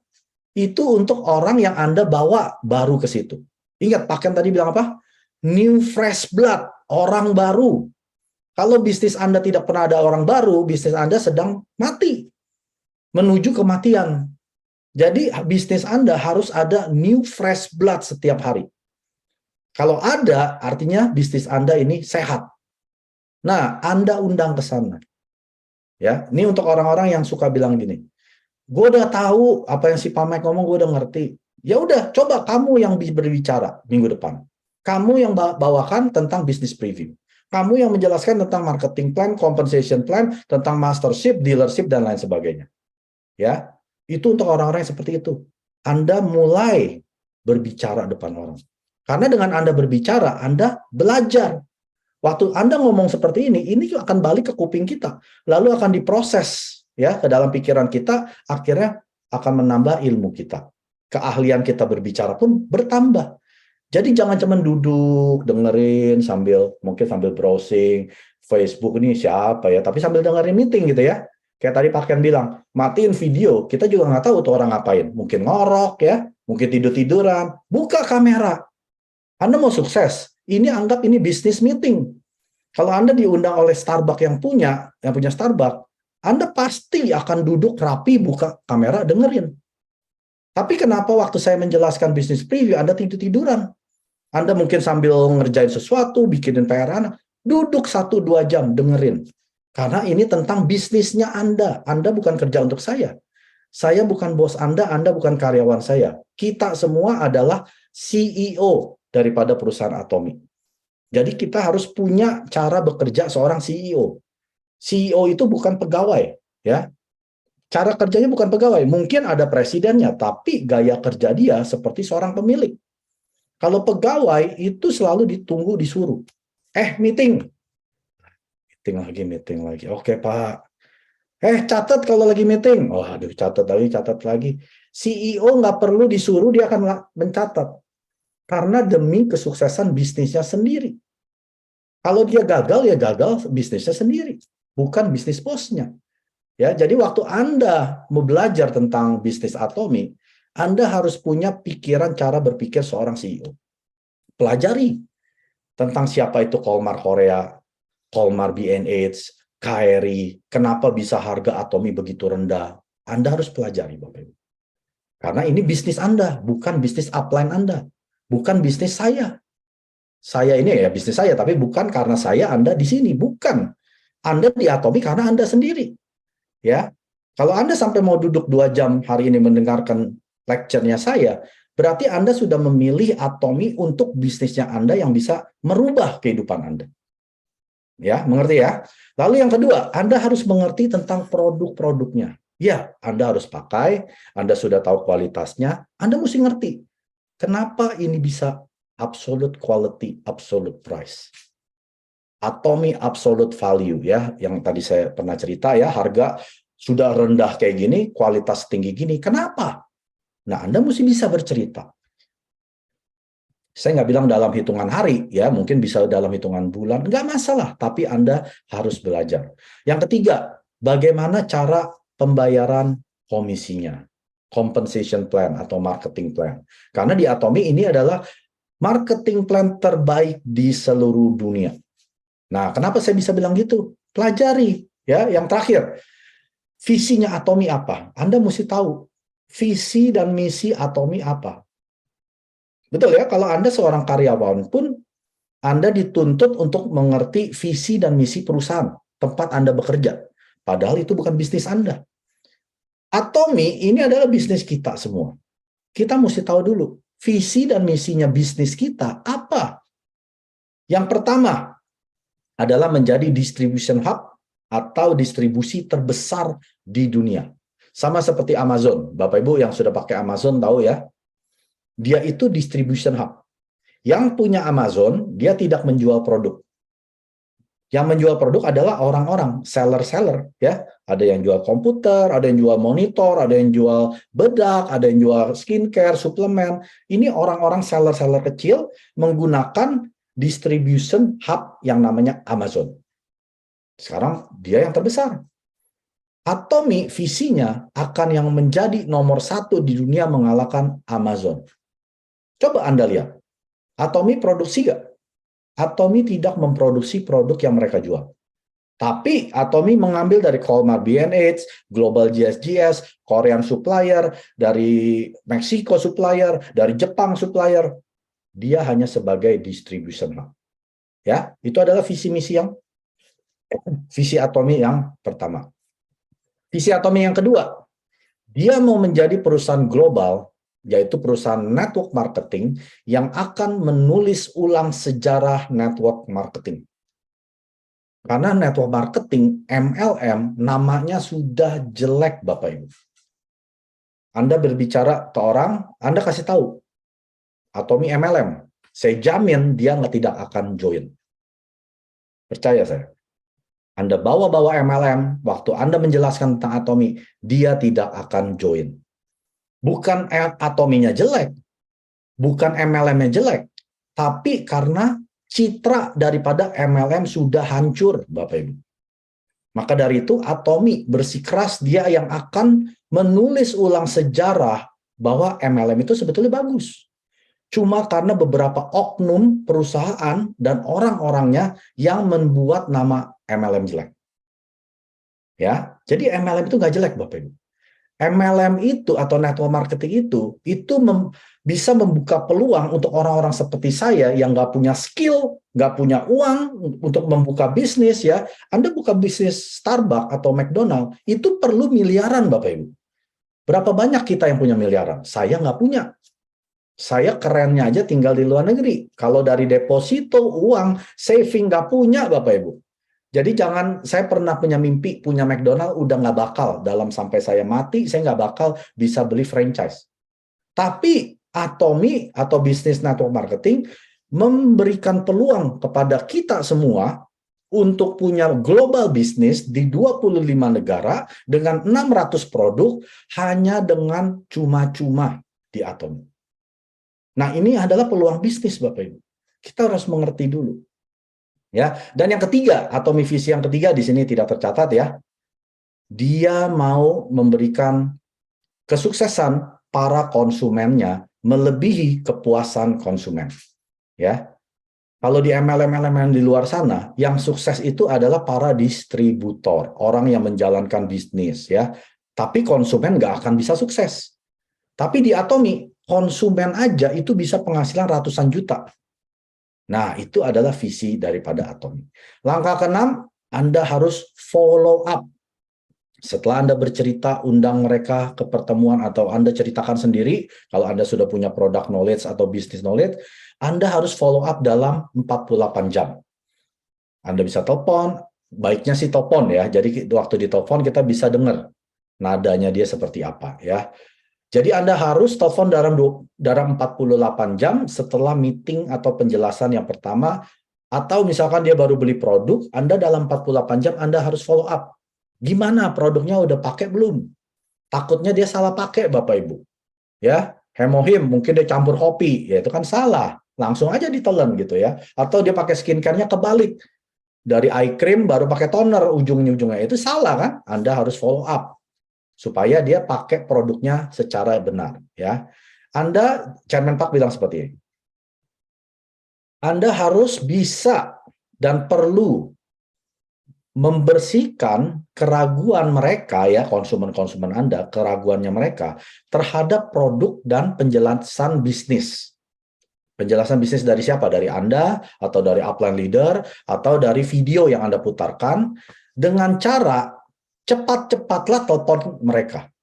Itu untuk orang yang Anda bawa baru ke situ. Ingat, Pak Ken tadi bilang apa? New fresh blood. Orang baru. Kalau bisnis Anda tidak pernah ada orang baru, bisnis Anda sedang mati. Menuju kematian. Jadi bisnis Anda harus ada new fresh blood setiap hari. Kalau ada, artinya bisnis Anda ini sehat. Nah, Anda undang ke sana. Ya, ini untuk orang-orang yang suka bilang gini, gue udah tahu apa yang si Pak Mike ngomong, gue udah ngerti. Ya udah, coba kamu yang berbicara minggu depan. Kamu yang bawakan tentang bisnis preview. Kamu yang menjelaskan tentang marketing plan, compensation plan, tentang mastership, dealership, dan lain sebagainya. Ya, itu untuk orang-orang yang seperti itu. Anda mulai berbicara depan orang. Karena dengan Anda berbicara, Anda belajar. Waktu Anda ngomong seperti ini akan balik ke kuping kita. Lalu akan diproses ya ke dalam pikiran kita, akhirnya akan menambah ilmu kita. Keahlian kita berbicara pun bertambah. Jadi jangan cuma duduk, dengerin mungkin sambil browsing, Facebook ini siapa ya, tapi sambil dengerin meeting gitu ya. Kayak tadi Pak Ken bilang, matiin video, kita juga nggak tahu tuh orang ngapain. Mungkin ngorok ya, mungkin tidur-tiduran. Buka kamera. Anda mau sukses, ini anggap ini bisnis meeting. Kalau Anda diundang oleh Starbucks yang punya Starbucks, Anda pasti akan duduk rapi, buka kamera, dengerin. Tapi kenapa waktu saya menjelaskan bisnis preview, Anda tidur-tiduran? Anda mungkin sambil ngerjain sesuatu, bikinin PR anak, duduk 1-2 jam, dengerin. Karena ini tentang bisnisnya Anda. Anda bukan kerja untuk saya. Saya bukan bos Anda bukan karyawan saya. Kita semua adalah CEO daripada perusahaan Atomi. Jadi kita harus punya cara bekerja seorang CEO. CEO itu bukan pegawai, ya. Cara kerjanya bukan pegawai. Mungkin ada presidennya, tapi gaya kerja dia seperti seorang pemilik. Kalau pegawai itu selalu ditunggu, disuruh. Meeting. Meeting lagi. Oke, Pak. Catat kalau lagi meeting. Oh, aduh, catat lagi. CEO nggak perlu disuruh, dia akan mencatat. Karena demi kesuksesan bisnisnya sendiri. Kalau dia gagal, ya gagal bisnisnya sendiri. Bukan bisnis bosnya. Ya, jadi waktu Anda mau belajar tentang bisnis Atomi, Anda harus punya pikiran cara berpikir seorang CEO. Pelajari. tentang siapa itu Kolmar Korea, Kolmar B&H, KRI, kenapa bisa harga Atomi begitu rendah, Anda harus pelajari, Bapak Ibu. Karena ini bisnis Anda, bukan bisnis upline Anda, bukan bisnis saya. Saya ini ya bisnis saya, tapi bukan karena saya Anda di sini, bukan. Anda di Atomi karena Anda sendiri. Ya, kalau Anda sampai mau duduk 2 jam hari ini mendengarkan lecture-nya saya, berarti Anda sudah memilih Atomi untuk bisnisnya Anda yang bisa merubah kehidupan Anda. Ya, mengerti ya? Lalu yang kedua, Anda harus mengerti tentang produk-produknya. Ya, Anda harus pakai, Anda sudah tahu kualitasnya, Anda mesti ngerti. Kenapa ini bisa absolute quality, absolute price? Atomi absolute value ya, yang tadi saya pernah cerita ya, harga sudah rendah kayak gini, kualitas tinggi gini. Kenapa? Nah, Anda mesti bisa bercerita. Saya nggak bilang dalam hitungan hari, ya mungkin bisa dalam hitungan bulan, nggak masalah, tapi Anda harus belajar. Yang ketiga, bagaimana cara pembayaran komisinya, compensation plan atau marketing plan. Karena di Atomi ini adalah marketing plan terbaik di seluruh dunia. Nah, kenapa saya bisa bilang gitu? Pelajari, ya. Yang terakhir, visinya Atomi apa? Anda mesti tahu visi dan misi Atomi apa. Betul ya, kalau Anda seorang karyawan pun, Anda dituntut untuk mengerti visi dan misi perusahaan, tempat Anda bekerja. Padahal itu bukan bisnis Anda. Atomi ini adalah bisnis kita semua. Kita mesti tahu dulu, visi dan misinya bisnis kita apa? Yang pertama adalah menjadi distribution hub atau distribusi terbesar di dunia. Sama seperti Amazon. Bapak Ibu yang sudah pakai Amazon tahu ya, dia itu distribution hub. Yang punya Amazon, dia tidak menjual produk. Yang menjual produk adalah orang-orang, seller-seller, ya. Ada yang jual komputer, ada yang jual monitor, ada yang jual bedak, ada yang jual skincare, suplemen. Ini orang-orang seller-seller kecil menggunakan distribution hub yang namanya Amazon. Sekarang dia yang terbesar. Atomi visinya akan yang menjadi nomor 1 di dunia mengalahkan Amazon. Coba Anda lihat. Atomi produksi nggak? Atomi tidak memproduksi produk yang mereka jual. Tapi Atomi mengambil dari Kolmar B&H, Global GSGS, Korean supplier, dari Meksiko supplier, dari Jepang supplier. Dia hanya sebagai distribution hub. Ya, itu adalah visi misi yang visi Atomi yang pertama. Visi Atomi yang kedua, dia mau menjadi perusahaan global, yaitu perusahaan network marketing yang akan menulis ulang sejarah network marketing. Karena network marketing, MLM, namanya sudah jelek, Bapak Ibu. Anda berbicara ke orang, Anda kasih tahu, Atomi MLM, saya jamin dia tidak akan join. Percaya saya. Anda bawa-bawa MLM, waktu Anda menjelaskan tentang Atomi, dia tidak akan join. Bukan Atominya jelek, bukan MLM-nya jelek, tapi karena citra daripada MLM sudah hancur, Bapak Ibu. Maka dari itu, Atomi bersikeras dia yang akan menulis ulang sejarah bahwa MLM itu sebetulnya bagus. Cuma karena beberapa oknum perusahaan dan orang-orangnya yang membuat nama MLM jelek. Ya, jadi MLM itu nggak jelek, Bapak Ibu. MLM itu atau network marketing itu bisa membuka peluang untuk orang-orang seperti saya yang nggak punya skill, nggak punya uang untuk membuka bisnis ya. Anda buka bisnis Starbucks atau McDonald itu perlu miliaran, Bapak Ibu. Berapa banyak kita yang punya miliaran? Saya nggak punya. Saya kerennya aja tinggal di luar negeri. Kalau dari deposito, uang, saving nggak punya, Bapak Ibu. Jadi jangan, saya pernah punya mimpi, punya McDonald, udah nggak bakal. Dalam sampai saya mati, saya nggak bakal bisa beli franchise. Tapi Atomi atau bisnis network marketing memberikan peluang kepada kita semua untuk punya global bisnis di 25 negara dengan 600 produk hanya dengan cuma-cuma di Atomi. Nah, ini adalah peluang bisnis, Bapak Ibu. Kita harus mengerti dulu. Ya, dan yang ketiga, Atomi visi yang ketiga di sini tidak tercatat ya. Dia mau memberikan kesuksesan para konsumennya melebihi kepuasan konsumen. Ya. Kalau di MLM-MLM di luar sana, yang sukses itu adalah para distributor, orang yang menjalankan bisnis ya. Tapi konsumen nggak akan bisa sukses. Tapi di Atomi, konsumen aja itu bisa penghasilan ratusan juta. Nah, itu adalah visi daripada Atomi. Langkah keenam, Anda harus follow up. Setelah Anda bercerita, undang mereka ke pertemuan atau Anda ceritakan sendiri, kalau Anda sudah punya product knowledge atau business knowledge, Anda harus follow up dalam 48 jam. Anda bisa telepon, baiknya sih telepon ya. Jadi waktu ditelepon kita bisa dengar nadanya dia seperti apa ya. Jadi Anda harus telepon dalam 48 jam setelah meeting atau penjelasan yang pertama, atau misalkan dia baru beli produk, Anda dalam 48 jam Anda harus follow up. Gimana produknya udah pakai belum? Takutnya dia salah pakai Bapak Ibu. Ya, hemohim mungkin dia campur kopi, ya itu kan salah. Langsung aja ditelan gitu ya. Atau dia pakai skincare-nya kebalik. Dari eye cream baru pakai toner ujung-ujungnya. Itu salah kan? Anda harus follow up supaya dia pakai produknya secara benar ya. Anda Chairman Pak bilang seperti ini. Anda harus bisa dan perlu membersihkan keraguan mereka ya, konsumen-konsumen Anda, keraguannya mereka terhadap produk dan penjelasan bisnis. Penjelasan bisnis dari siapa? Dari Anda, atau dari upline leader, atau dari video yang Anda putarkan, dengan cara cepat-cepatlah telepon mereka.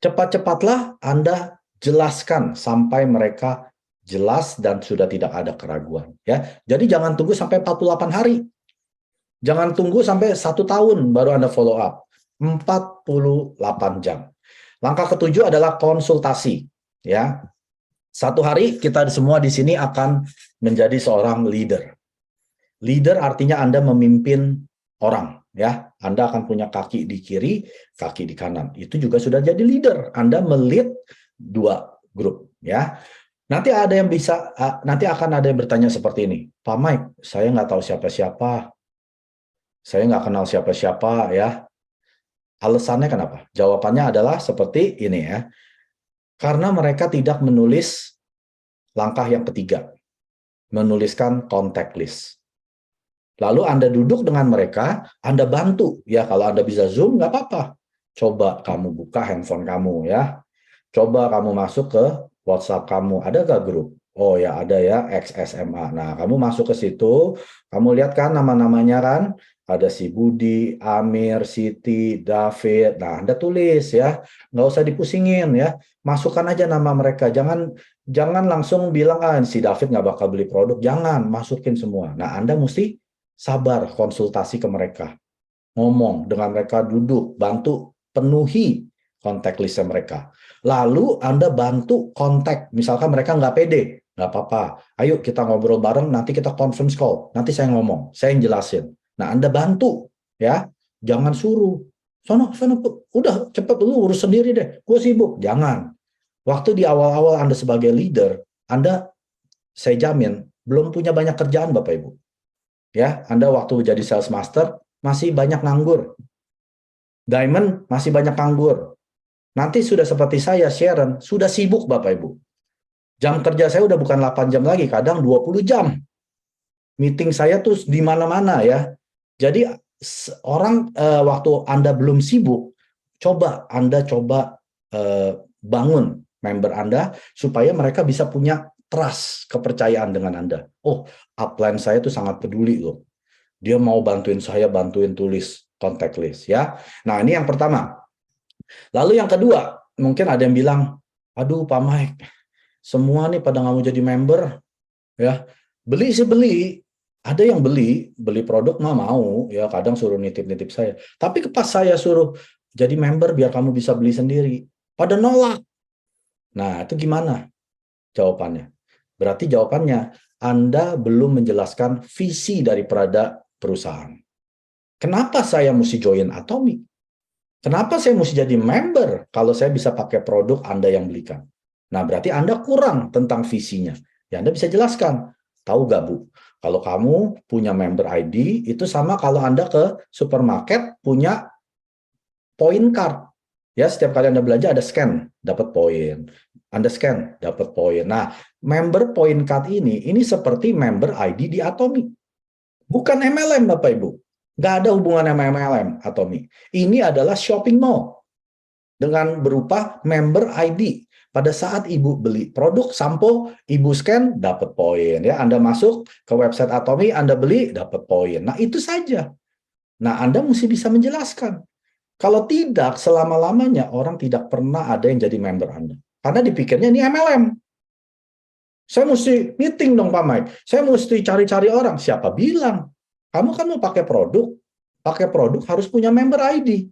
Cepat-cepatlah Anda jelaskan sampai mereka jelas dan sudah tidak ada keraguan. Ya, jadi jangan tunggu sampai 48 hari. Jangan tunggu sampai 1 tahun baru Anda follow up. 48 jam. Langkah ketujuh adalah konsultasi. Ya, satu hari kita semua di sini akan menjadi seorang leader. Leader artinya Anda memimpin orang. Ya, Anda akan punya kaki di kiri, kaki di kanan. Itu juga sudah jadi leader. Anda melead 2 grup. Ya, nanti akan ada yang bertanya seperti ini, Pak Mike, saya nggak tahu siapa-siapa. Saya nggak kenal siapa-siapa ya. Alasannya kenapa? Jawabannya adalah seperti ini ya. Karena mereka tidak menulis langkah yang ketiga. Menuliskan contact list. Lalu Anda duduk dengan mereka, Anda bantu. Ya kalau Anda bisa Zoom, nggak apa-apa. Coba kamu buka handphone kamu ya. Coba kamu masuk ke WhatsApp kamu. Ada nggak grup? Oh ya ada ya, XSMA. Nah kamu masuk ke situ, kamu lihat kan nama-namanya kan? Ada si Budi, Amir, Siti, David. Nah, Anda tulis ya, nggak usah dipusingin ya. Masukkan aja nama mereka. Jangan langsung bilang si David nggak bakal beli produk. Jangan, masukin semua. Nah, Anda mesti sabar konsultasi ke mereka. Ngomong dengan mereka, duduk, bantu penuhi kontak listnya mereka. Lalu Anda bantu kontak. Misalkan mereka nggak pede, nggak apa-apa. Ayo kita ngobrol bareng, nanti kita conference call. Nanti saya ngomong, saya yang jelasin. Nah, Anda bantu ya, jangan suruh. Sono, udah cepet dulu urus sendiri deh. Gue sibuk. Jangan. Waktu di awal-awal Anda sebagai leader, Anda saya jamin belum punya banyak kerjaan Bapak Ibu. Ya, Anda waktu jadi sales master masih banyak nganggur. Diamond masih banyak nganggur. Nanti sudah seperti saya, Sharon, sudah sibuk Bapak Ibu. Jam kerja saya udah bukan 8 jam lagi, kadang 20 jam. Meeting saya tuh di mana-mana ya. Jadi waktu Anda belum sibuk, Anda coba bangun member Anda supaya mereka bisa punya trust, kepercayaan dengan Anda. Oh, upline saya tuh sangat peduli loh. Dia mau bantuin saya, bantuin tulis contact list ya. Nah, ini yang pertama. Lalu yang kedua, mungkin ada yang bilang, aduh Pak Mike, semua nih pada nggak mau jadi member ya. Beli sih beli. Ada yang beli produk mah mau, ya kadang suruh nitip-nitip saya. Tapi pas saya suruh jadi member biar kamu bisa beli sendiri, pada nolak. Nah, itu gimana jawabannya? Berarti jawabannya, Anda belum menjelaskan visi daripada perusahaan. Kenapa saya mesti join Atomi? Kenapa saya mesti jadi member kalau saya bisa pakai produk Anda yang belikan? Nah, berarti Anda kurang tentang visinya. Ya, Anda bisa jelaskan. Tahu gak, Bu? Kalau kamu punya member ID, itu sama kalau Anda ke supermarket punya point card. Ya, setiap kali Anda belanja ada scan, dapat poin. Anda scan, dapat poin. Nah, member point card ini seperti member ID di Atomi. Bukan MLM, Bapak Ibu. Nggak ada hubungan sama MLM, Atomi. Ini adalah shopping mall dengan berupa member ID. Pada saat Ibu beli produk sampo, Ibu scan, dapat poin. Ya, Anda masuk ke website Atomi, Anda beli, dapat poin. Nah, itu saja. Nah, Anda mesti bisa menjelaskan. Kalau tidak, selama-lamanya orang tidak pernah ada yang jadi member Anda. Karena dipikirnya ini MLM. Saya mesti meeting dong Pak Mike. Saya mesti cari-cari orang. Siapa bilang? Kamu kan mau pakai produk harus punya member ID.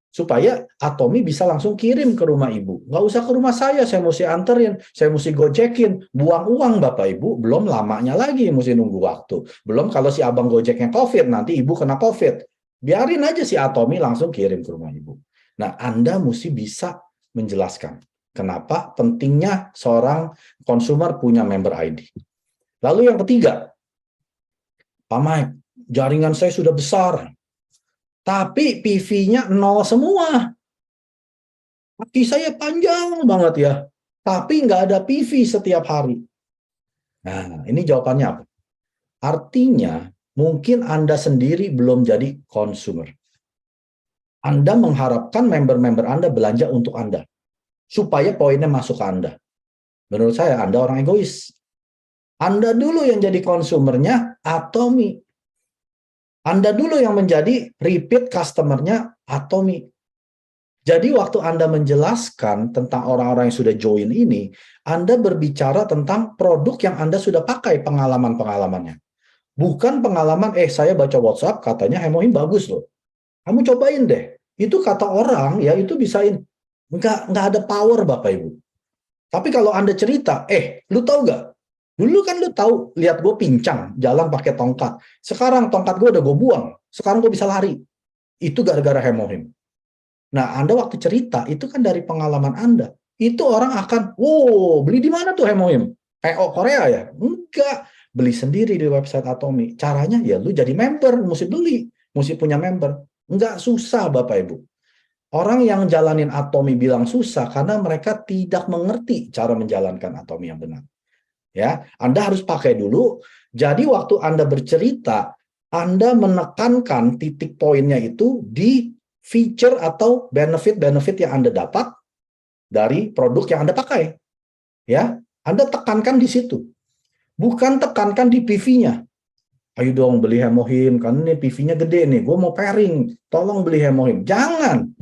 Supaya Atomi bisa langsung kirim ke rumah Ibu. Nggak usah ke rumah saya mesti anterin, saya mesti gojekin, buang uang Bapak Ibu, belum lamanya lagi mesti nunggu waktu. Belum kalau si abang gojeknya COVID, nanti Ibu kena COVID. Biarin aja si Atomi langsung kirim ke rumah Ibu. Nah, Anda mesti bisa menjelaskan kenapa pentingnya seorang konsumer punya member ID. Lalu yang ketiga, Pak Mike, jaringan saya sudah besar, tapi PV-nya nol semua. Kaki saya panjang banget ya, tapi nggak ada PV setiap hari. Nah, ini jawabannya apa? Artinya, mungkin Anda sendiri belum jadi konsumer. Anda mengharapkan member-member Anda belanja untuk Anda, supaya poinnya masuk ke Anda. Menurut saya, Anda orang egois. Anda dulu yang jadi konsumernya Atomi. Anda dulu yang menjadi repeat customer-nya Atomi. Jadi waktu Anda menjelaskan tentang orang-orang yang sudah join ini, Anda berbicara tentang produk yang Anda sudah pakai pengalaman-pengalamannya. Bukan pengalaman, saya baca WhatsApp katanya Hemohim bagus loh. Kamu cobain deh. Itu kata orang, ya itu bisain. Nggak ada power Bapak Ibu. Tapi kalau Anda cerita, lu tahu nggak? Dulu kan lu tahu, lihat gue pincang, jalan pakai tongkat. Sekarang tongkat gue udah gue buang. Sekarang gue bisa lari. Itu gara-gara Hemohim. Nah, Anda waktu cerita, itu kan dari pengalaman Anda. Itu orang akan, wow, beli di mana tuh Hemohim? Korea ya? Enggak. Beli sendiri di website Atomi. Caranya ya lu jadi member, mesti beli. Mesti punya member. Enggak susah Bapak Ibu. Orang yang jalanin Atomi bilang susah karena mereka tidak mengerti cara menjalankan Atomi yang benar. Ya, Anda harus pakai dulu. Jadi waktu Anda bercerita, Anda menekankan titik poinnya itu di feature atau benefit-benefit yang Anda dapat dari produk yang Anda pakai. Ya, Anda tekankan di situ. Bukan tekankan di PV-nya. Ayo dong beli Hemohim, kan ini PV-nya gede nih, gue mau pairing, tolong beli Hemohim. Jangan.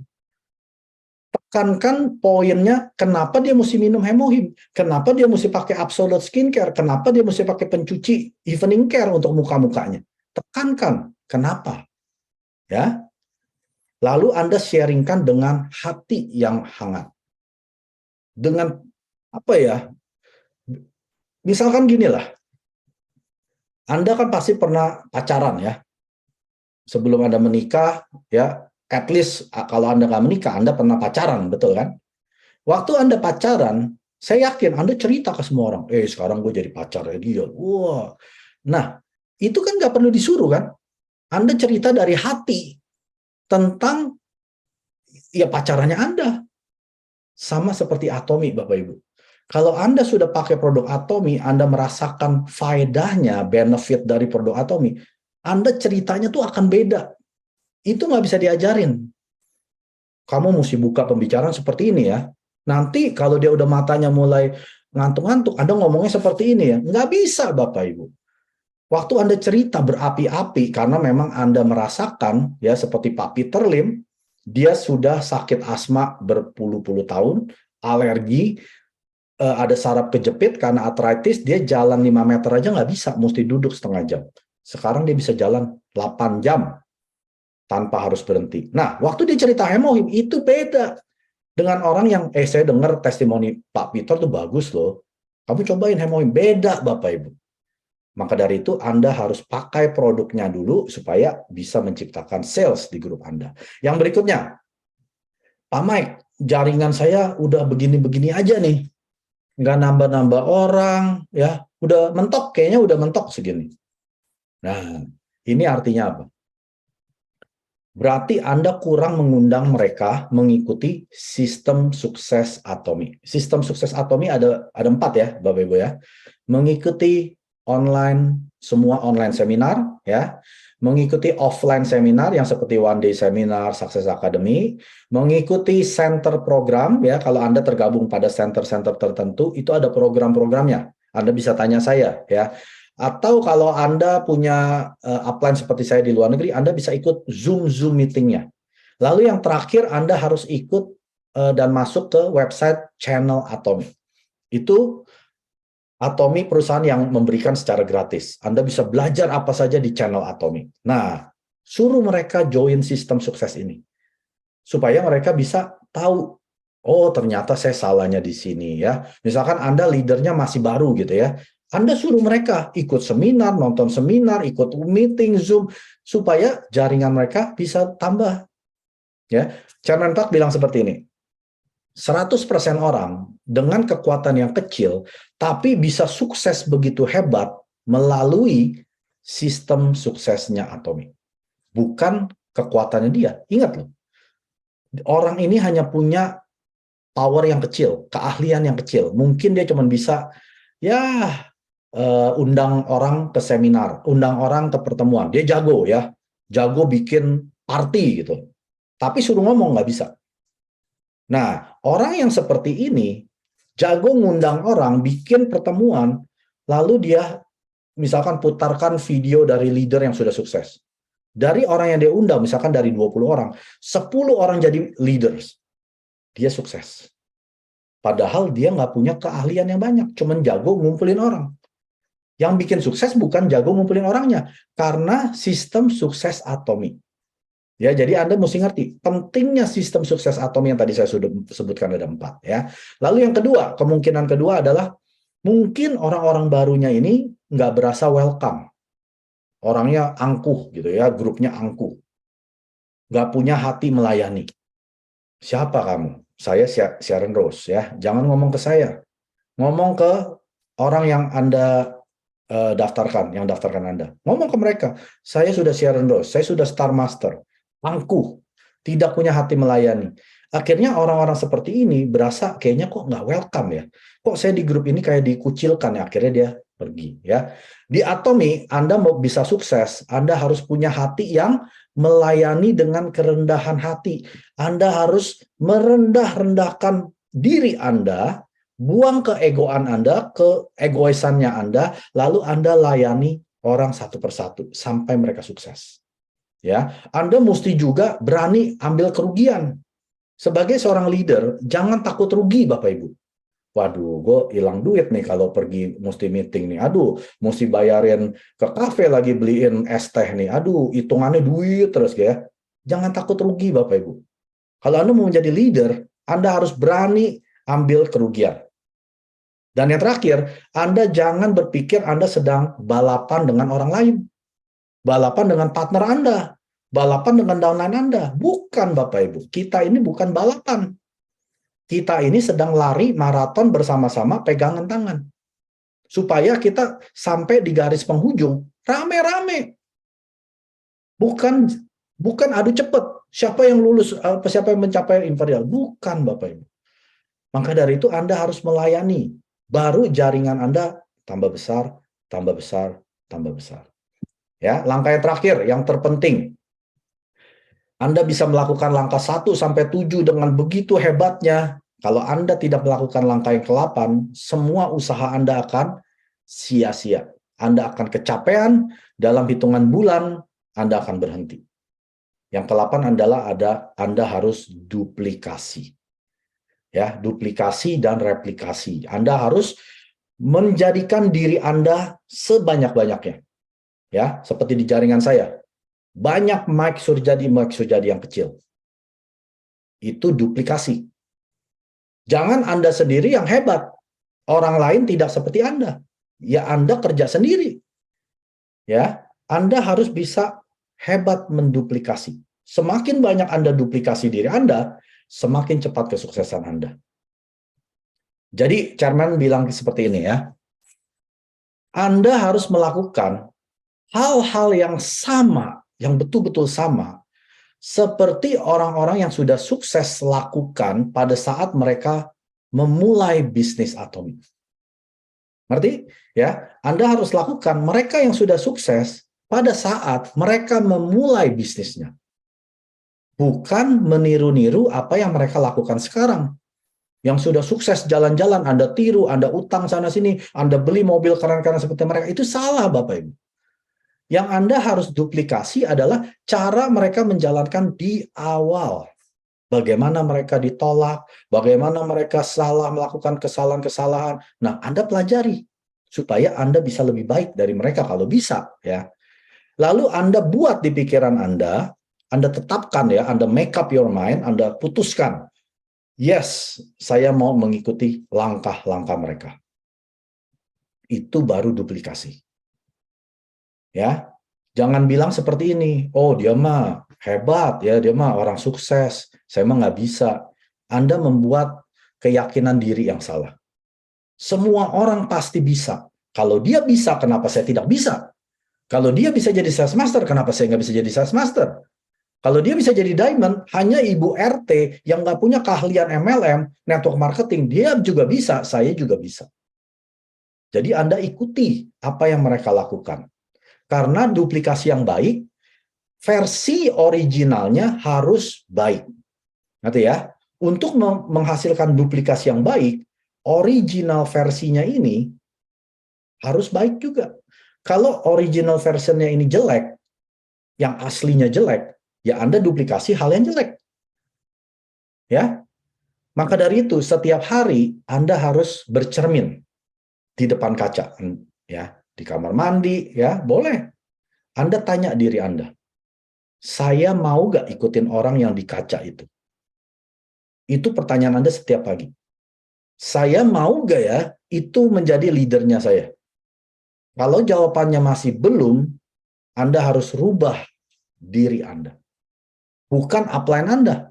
Tekankan poinnya, kenapa dia mesti minum Hemohim, kenapa dia mesti pakai Absolute Skincare, kenapa dia mesti pakai pencuci evening care untuk muka-mukanya. Tekankan, kenapa. Ya. Lalu Anda sharingkan dengan hati yang hangat. Dengan apa ya? Misalkan gini lah. Anda kan pasti pernah pacaran ya. Sebelum Anda menikah, ya, at least kalau Anda nggak menikah, Anda pernah pacaran, betul kan? Waktu Anda pacaran, saya yakin Anda cerita ke semua orang, sekarang gue jadi pacarnya dia. Wah. Nah, itu kan nggak perlu disuruh kan? Anda cerita dari hati tentang ya pacarannya Anda. Sama seperti Atomi, Bapak Ibu. Kalau Anda sudah pakai produk Atomi, Anda merasakan faedahnya, benefit dari produk Atomi, Anda ceritanya tuh akan beda. Itu nggak bisa diajarin. Kamu mesti buka pembicaraan seperti ini ya. Nanti kalau dia udah matanya mulai ngantuk-ngantuk, Anda ngomongnya seperti ini ya. Nggak bisa, Bapak Ibu. Waktu Anda cerita berapi-api, karena memang Anda merasakan, ya seperti Pak Peter Lim, dia sudah sakit asma berpuluh-puluh tahun, alergi, ada saraf kejepit karena artritis, dia jalan 5 meter aja nggak bisa, mesti duduk setengah jam. Sekarang dia bisa jalan 8 jam tanpa harus berhenti. Nah, waktu dia cerita Hemohim, itu beda dengan orang yang, saya dengar testimoni Pak Peter tuh bagus loh. Kamu cobain Hemohim, beda Bapak Ibu. Maka dari itu Anda harus pakai produknya dulu supaya bisa menciptakan sales di grup Anda. Yang berikutnya, Pak Mike, jaringan saya udah begini-begini aja nih. Nggak nambah-nambah orang, ya udah mentok, kayaknya udah mentok segini. Nah, ini artinya apa? Berarti Anda kurang mengundang mereka mengikuti sistem sukses Atomi. Sistem sukses Atomi ada 4 ya, Bapak Ibu ya. Mengikuti online, semua online seminar ya. Mengikuti offline seminar yang seperti One Day Seminar, Success Academy, mengikuti center program ya, kalau Anda tergabung pada center-center tertentu itu ada program-programnya. Anda bisa tanya saya ya. Atau kalau Anda punya upline seperti saya di luar negeri, Anda bisa ikut Zoom meetingnya. Lalu yang terakhir, Anda harus ikut dan masuk ke website channel Atomi. Itu Atomi perusahaan yang memberikan secara gratis. Anda bisa belajar apa saja di channel Atomi. Nah, suruh mereka join sistem sukses ini. Supaya mereka bisa tahu, oh ternyata saya salahnya di sini ya. Misalkan Anda leadernya masih baru gitu ya. Anda suruh mereka ikut seminar, nonton seminar, ikut meeting, Zoom, supaya jaringan mereka bisa tambah. Ya, Chairman Park bilang seperti ini, 100% orang dengan kekuatan yang kecil, tapi bisa sukses begitu hebat melalui sistem suksesnya Atomi. Bukan kekuatannya dia. Ingat loh, orang ini hanya punya power yang kecil, keahlian yang kecil. Mungkin dia cuma bisa, ya, undang orang ke seminar, undang orang ke pertemuan. Dia jago ya, jago bikin party gitu. Tapi suruh ngomong nggak bisa. Nah, orang yang seperti ini, jago ngundang orang, bikin pertemuan, lalu dia misalkan putarkan video dari leader yang sudah sukses. Dari orang yang dia undang, misalkan dari 20 orang, 10 orang jadi leaders. Dia sukses. Padahal dia nggak punya keahlian yang banyak, cuman jago ngumpulin orang. Yang bikin sukses bukan jago ngumpulin orangnya, karena sistem sukses Atomi. Ya, jadi Anda mesti ngerti pentingnya sistem sukses Atomi yang tadi saya sudah sebutkan ada 4 ya. Lalu yang kedua, kemungkinan kedua adalah mungkin orang-orang barunya ini nggak berasa welcome. Orangnya angkuh gitu ya, grupnya angkuh. Nggak punya hati melayani. Siapa kamu? Saya Sharon Rose ya. Jangan ngomong ke saya. Ngomong ke orang yang Anda daftarkan, yang daftarkan Anda. Ngomong ke mereka, saya sudah Sharon Rose, saya sudah Star Master, angkuh, tidak punya hati melayani. Akhirnya orang-orang seperti ini berasa kayaknya kok nggak welcome ya. Kok saya di grup ini kayak dikucilkan ya. Akhirnya dia pergi ya. Di Atomi, Anda mau bisa sukses, Anda harus punya hati yang melayani dengan kerendahan hati. Anda harus merendah-rendahkan diri Anda, buang keegoan Anda, keegoisannya Anda, lalu Anda layani orang satu persatu sampai mereka sukses. Ya, Anda mesti juga berani ambil kerugian. Sebagai seorang leader, jangan takut rugi, Bapak Ibu. Waduh, gue hilang duit nih kalau pergi mesti meeting nih. Aduh, mesti bayarin ke kafe lagi beliin es teh nih. Aduh, hitungannya duit terus ya. Jangan takut rugi, Bapak Ibu. Kalau Anda mau menjadi leader, Anda harus berani ambil kerugian. Dan yang terakhir, Anda jangan berpikir Anda sedang balapan dengan orang lain. Balapan dengan partner Anda. Balapan dengan downline Anda. Bukan, Bapak Ibu. Kita ini bukan balapan. Kita ini sedang lari maraton bersama-sama pegangan tangan. Supaya kita sampai di garis penghujung rame-rame. Bukan adu cepat. Siapa yang lulus, siapa yang mencapai imperial. Bukan, Bapak Ibu. Maka dari itu Anda harus melayani. Baru jaringan Anda tambah besar, tambah besar, tambah besar. Ya, langkah yang terakhir, yang terpenting. Anda bisa melakukan langkah 1 sampai 7 dengan begitu hebatnya. Kalau Anda tidak melakukan langkah yang ke-8, semua usaha Anda akan sia-sia. Anda akan kecapean, dalam hitungan bulan Anda akan berhenti. Yang ke-8 adalah Anda harus duplikasi. Ya, duplikasi dan replikasi. Anda harus menjadikan diri Anda sebanyak-banyaknya. Ya, seperti di jaringan saya. Banyak Mike Surjadi yang kecil. Itu duplikasi. Jangan Anda sendiri yang hebat. Orang lain tidak seperti Anda. Ya, Anda kerja sendiri. Ya, Anda harus bisa hebat menduplikasi. Semakin banyak Anda duplikasi diri Anda, semakin cepat kesuksesan Anda. Jadi, Chairman bilang seperti ini ya. Anda harus melakukan hal-hal yang sama, yang betul-betul sama, seperti orang-orang yang sudah sukses lakukan pada saat mereka memulai bisnis Atomi. Ngerti? Ya, Anda harus lakukan mereka yang sudah sukses pada saat mereka memulai bisnisnya. Bukan meniru-niru apa yang mereka lakukan sekarang. Yang sudah sukses jalan-jalan, Anda tiru, Anda utang sana-sini, Anda beli mobil keren-keren seperti mereka. Itu salah, Bapak Ibu. Yang Anda harus duplikasi adalah cara mereka menjalankan di awal. Bagaimana mereka ditolak, bagaimana mereka salah melakukan kesalahan-kesalahan. Nah, Anda pelajari supaya Anda bisa lebih baik dari mereka kalau bisa, ya. Lalu Anda buat di pikiran Anda tetapkan ya, Anda make up your mind, Anda putuskan. Yes, saya mau mengikuti langkah-langkah mereka. Itu baru duplikasi. Ya, jangan bilang seperti ini, oh dia mah hebat ya, dia mah orang sukses, saya mah nggak bisa. Anda membuat keyakinan diri yang salah. Semua orang pasti bisa. Kalau dia bisa, kenapa saya tidak bisa? Kalau dia bisa jadi sales master, kenapa saya nggak bisa jadi sales master? Kalau dia bisa jadi diamond, hanya ibu RT yang nggak punya keahlian MLM, network marketing, dia juga bisa, saya juga bisa. Jadi Anda ikuti apa yang mereka lakukan. Karena duplikasi yang baik, versi originalnya harus baik. Nanti ya, untuk menghasilkan duplikasi yang baik, original versinya ini harus baik juga. Kalau original versionnya ini jelek, yang aslinya jelek, ya Anda duplikasi hal yang jelek. Ya. Maka dari itu setiap hari Anda harus bercermin di depan kaca, ya, di kamar mandi, ya, boleh. Anda tanya diri Anda, saya mau gak ikutin orang yang di kaca itu? Itu pertanyaan Anda setiap pagi. Saya mau gak ya itu menjadi leadernya saya? Kalau jawabannya masih belum, Anda harus rubah diri Anda. Bukan upline Anda,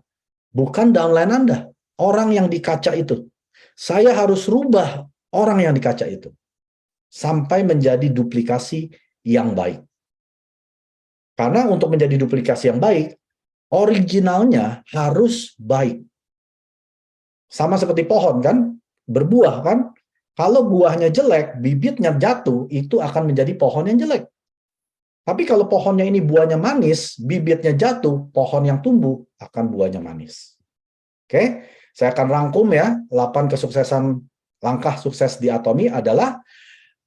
bukan downline Anda, orang yang di kaca itu. Saya harus rubah orang yang di kaca itu sampai menjadi duplikasi yang baik. Karena untuk menjadi duplikasi yang baik, originalnya harus baik. Sama seperti pohon kan, berbuah kan. Kalau buahnya jelek, bibitnya jatuh, itu akan menjadi pohon yang jelek. Tapi kalau pohonnya ini buahnya manis, bibitnya jatuh, pohon yang tumbuh akan buahnya manis. Oke, saya akan rangkum ya, 8 kesuksesan langkah sukses di Atomi adalah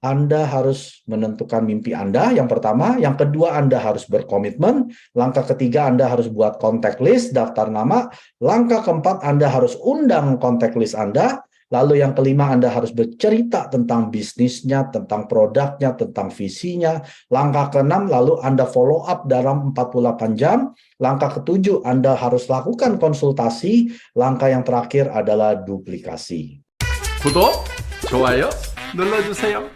Anda harus menentukan mimpi Anda, yang pertama. Yang kedua, Anda harus berkomitmen. Langkah ketiga, Anda harus buat contact list, daftar nama. Langkah keempat, Anda harus undang contact list Anda. Lalu yang kelima, Anda harus bercerita tentang bisnisnya, tentang produknya, tentang visinya. Langkah keenam, lalu Anda follow up dalam 48 jam. Langkah ketujuh, Anda harus lakukan konsultasi. Langkah yang terakhir adalah duplikasi. 구독, 좋아요 눌러주세요.